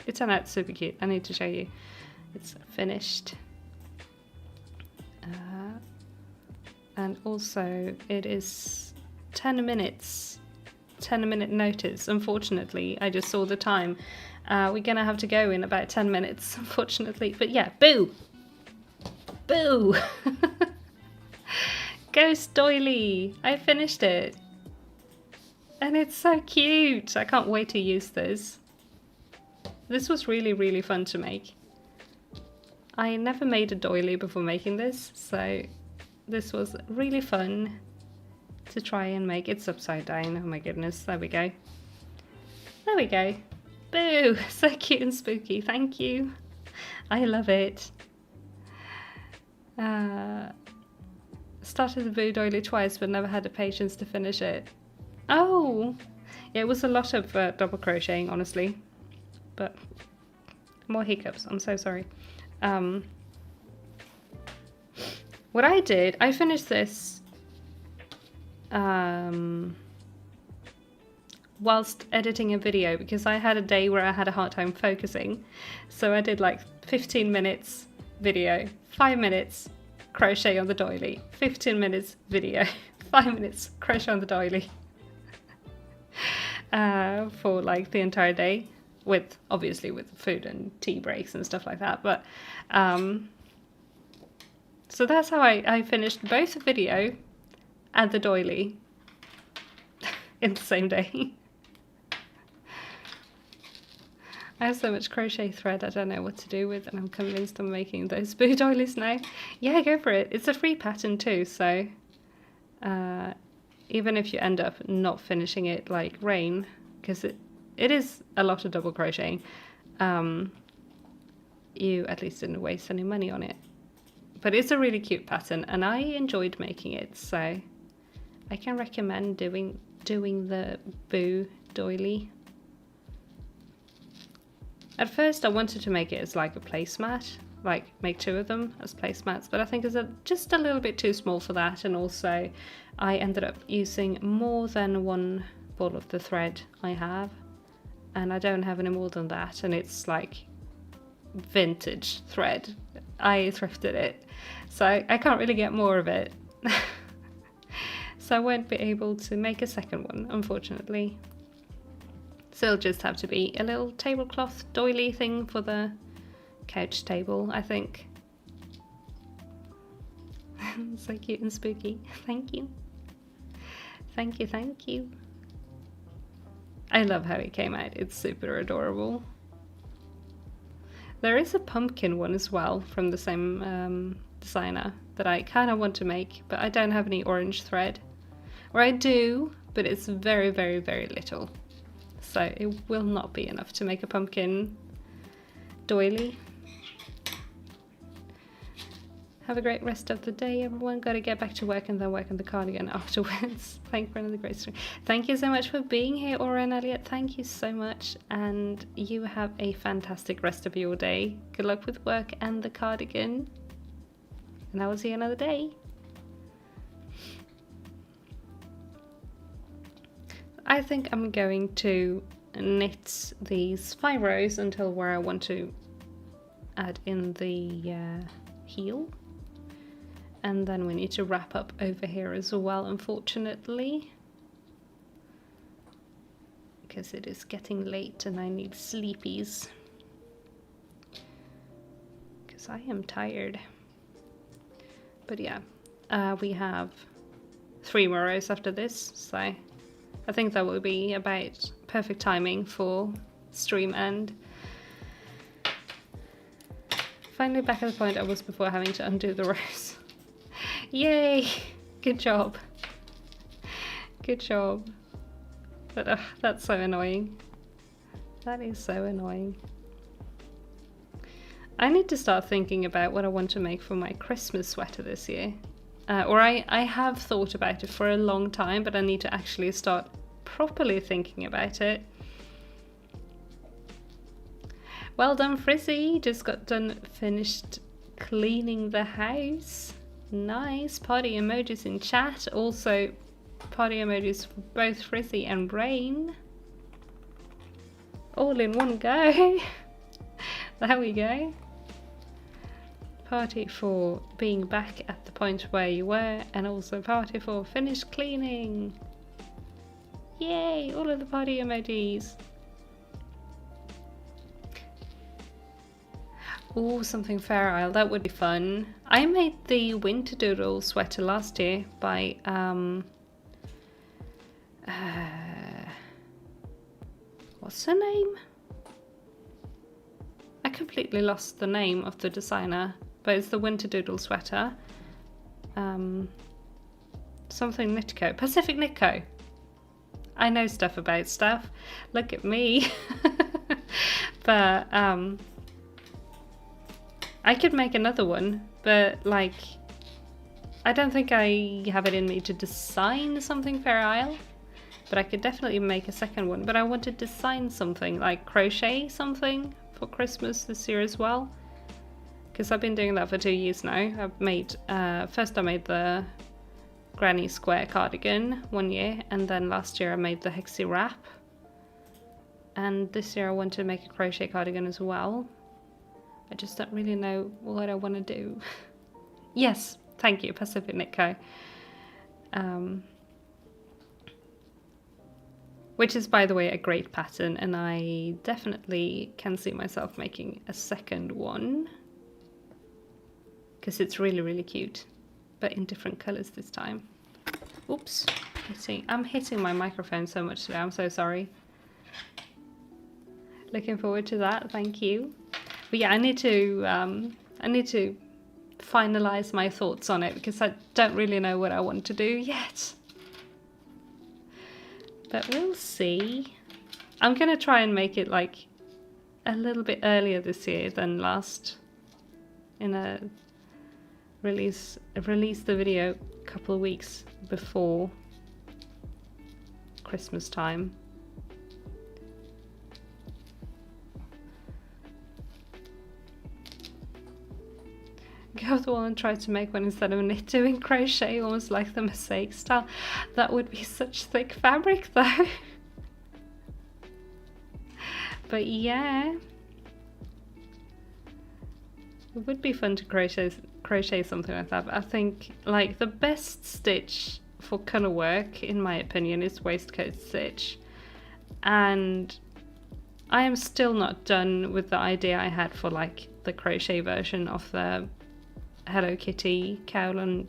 it turned out super cute. I need to show you. It's finished. And also it is 10 minutes. 10-minute notice. Unfortunately, I just saw the time. We're gonna have to go in about 10 minutes, unfortunately. But yeah, Boo! Boo! Ghost doily! I finished it. And it's so cute! I can't wait to use this. This was really, really fun to make. I never made a doily before making this, so this was really fun to try and make. It's upside down. Oh my goodness. There we go. There we go. Boo! So cute and spooky. Thank you. I love it. Started the Boo doily twice, but never had the patience to finish it. Oh! Yeah, it was a lot of double crocheting, honestly. But more hiccups. I'm so sorry. What I did, I finished this whilst editing a video because I had a day where I had a hard time focusing. So I did like 15 minutes video, 5 minutes crochet on the doily, 15 minutes video, 5 minutes crochet on the doily for like the entire day, with obviously with food and tea breaks and stuff like that. But so that's how I finished both the video and the doily in the same day. I have so much crochet thread I don't know what to do with, and I'm convinced I'm making those Boo doilies now. Yeah, go for it. It's a free pattern too, so even if you end up not finishing it like Rain, because it is a lot of double crocheting, you at least didn't waste any money on it. But it's a really cute pattern, and I enjoyed making it, so I can recommend doing the Boo doily. At first I wanted to make it as like a placemat, like make 2 of them as placemats, but I think it's just a little bit too small for that, and also I ended up using more than one ball of the thread I have, and I don't have any more than that, and it's like vintage thread. I thrifted it, so I can't really get more of it. So I won't be able to make a second one, unfortunately. So it'll just have to be a little tablecloth doily thing for the couch table, I think. So cute and spooky. Thank you. Thank you, thank you. I love how it came out. It's super adorable. There is a pumpkin one as well from the same designer that I kind of want to make, but I don't have any orange thread. Or I do, but it's very, very, very little. So it will not be enough to make a pumpkin doily. Have a great rest of the day, everyone. Got to get back to work and then work on the cardigan afterwards. Thank you for another great stream. Thank you so much for being here, Aura and Elliot. Thank you so much. And you have a fantastic rest of your day. Good luck with work and the cardigan. And I will see you another day. I think I'm going to knit these 5 rows until where I want to add in the heel. And then we need to wrap up over here as well, unfortunately, because it is getting late and I need sleepies, because I am tired. But yeah, we have 3 more rows after this, so I think that will be about perfect timing for stream end. Finally back at the point I was before having to undo the rows. Yay! Good job. Good job. But that's so annoying. That is so annoying. I need to start thinking about what I want to make for my Christmas sweater this year. Or I have thought about it for a long time, but I need to actually start properly thinking about it. Well done, Frizzy. Just got done finished cleaning the house. Nice. Party emojis in chat. Also party emojis for both Frizzy and Rain. All in one go. There we go. Party for being back at the point where you were, and also party for finished cleaning. Yay! All of the party emojis. Ooh, something Fair Isle, that would be fun. I made the Winter Doodle sweater last year by what's her name? I completely lost the name of the designer, but it's the Winter Doodle sweater. Something Knitco, Pacific Knitco. I know stuff about stuff. Look at me. But I could make another one, but like, I don't think I have it in me to design something Fair Isle, but I could definitely make a second one. But I want to design something, like crochet something for Christmas this year as well, because I've been doing that for 2 years now. I've made, first I made the Granny Square cardigan 1 year, and then last year I made the Hexie wrap. And this year I want to make a crochet cardigan as well. I just don't really know what I want to do. Yes, thank you, Pacific Knitco. Which is, by the way, a great pattern, and I definitely can see myself making a second one, because it's really, really cute, but in different colors this time. Oops, I'm hitting my microphone so much today, I'm so sorry. Looking forward to that, thank you. But yeah, I need to finalize my thoughts on it, because I don't really know what I want to do yet. But we'll see. I'm gonna try and make it like a little bit earlier this year than last. Release the video a couple of weeks before Christmas time. Go to the wall and try to make one instead of knit doing crochet, almost like the mosaic style. That would be such thick fabric though. But yeah, it would be fun to crochet something like that. But I think like the best stitch for colour work, in my opinion, is waistcoat stitch. And I am still not done with the idea I had for like the crochet version of the Hello Kitty cowl and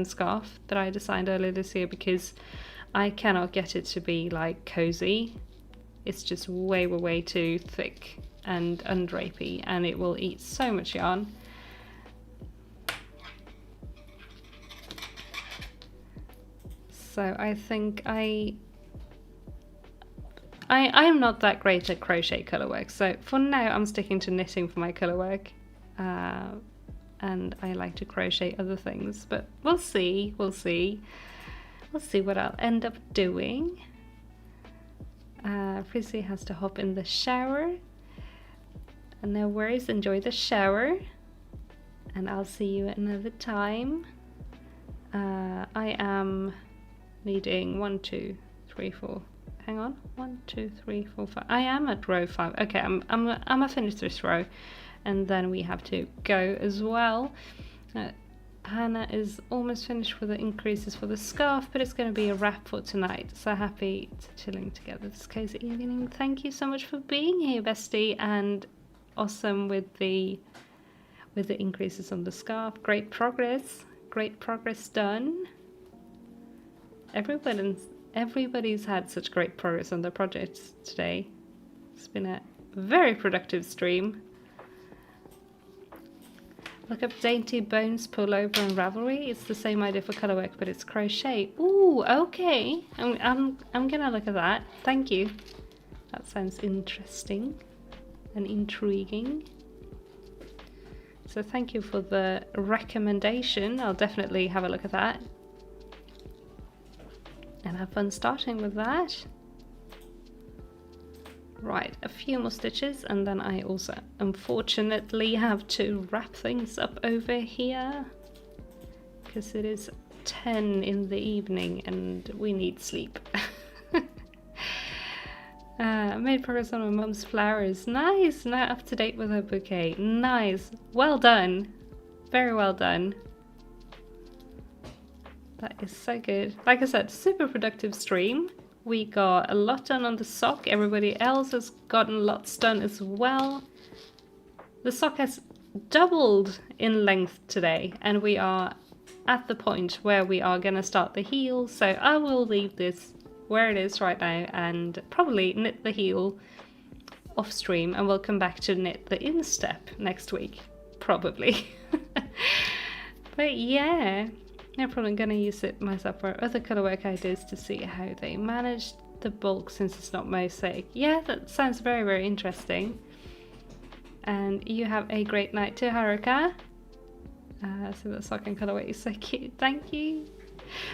scarf that I designed earlier this year, because I cannot get it to be like cozy. It's just way too thick and undrapey, and it will eat so much yarn. So I think I'm not that great at crochet colorwork, so for now I'm sticking to knitting for my colorwork, and I like to crochet other things, but we'll see what I'll end up doing. Frizzy has to hop in the shower, and no worries, enjoy the shower, and I'll see you another time. I am needing 1, 2, 3, 4. Hang on, 1, 2, 3, 4, 5. I am at row 5. Okay, I'm gonna finish this row, and then we have to go as well. Hannah is almost finished with the increases for the scarf, but it's going to be a wrap for tonight. So happy to chilling together this cozy evening. Thank you so much for being here, bestie, and awesome with the increases on the scarf. Great progress done. Everybody's had such great progress on their projects today. It's been a very productive stream. Look up Dainty Bones Pullover and Ravelry. It's the same idea for colorwork, but it's crochet. Ooh, okay. I'm gonna look at that. Thank you. That sounds interesting and intriguing. So thank you for the recommendation. I'll definitely have a look at that and have fun starting with that. Right, a few more stitches, and then I also unfortunately have to wrap things up over here because it is 10 in the evening and we need sleep. Made progress on my mum's flowers. Nice, now up to date with her bouquet. Nice, well done, very well done. That is so good. Like I said, super productive stream. We got a lot done on the sock. Everybody else has gotten lots done as well. The sock has doubled in length today, and we are at the point where we are going to start the heel. So I will leave this where it is right now and probably knit the heel off stream, and we'll come back to knit the instep next week, probably. But yeah. I'm probably going to use it myself for other colourwork ideas to see how they manage the bulk since it's not mosaic. Yeah, that sounds very, very interesting. And you have a great night too, Haruka. So the sock and colourwork is so cute. Thank you.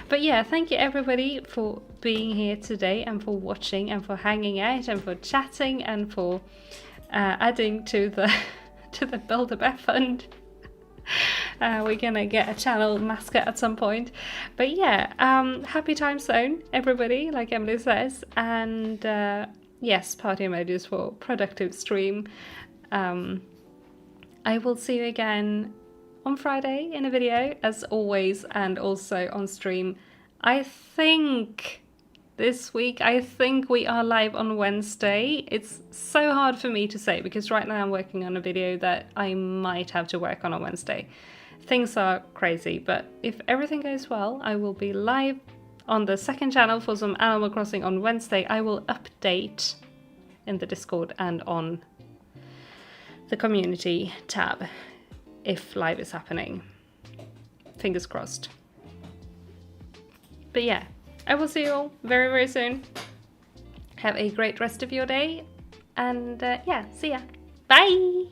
But yeah, thank you everybody for being here today and for watching and for hanging out and for chatting and for adding to the Build-A-Bear Fund. We're gonna get a channel mascot at some point, but yeah, happy time zone everybody, like Emily says, and yes, party emojis for productive stream. I will see you again on Friday in a video as always, and also on stream. I think this week, I think we are live on Wednesday. It's so hard for me to say because right now I'm working on a video that I might have to work on Wednesday. Things are crazy, but if everything goes well, I will be live on the second channel for some Animal Crossing on Wednesday. I will update in the Discord and on the community tab if live is happening. Fingers crossed. But yeah, I will see you all very, very soon. Have a great rest of your day. And yeah, see ya. Bye!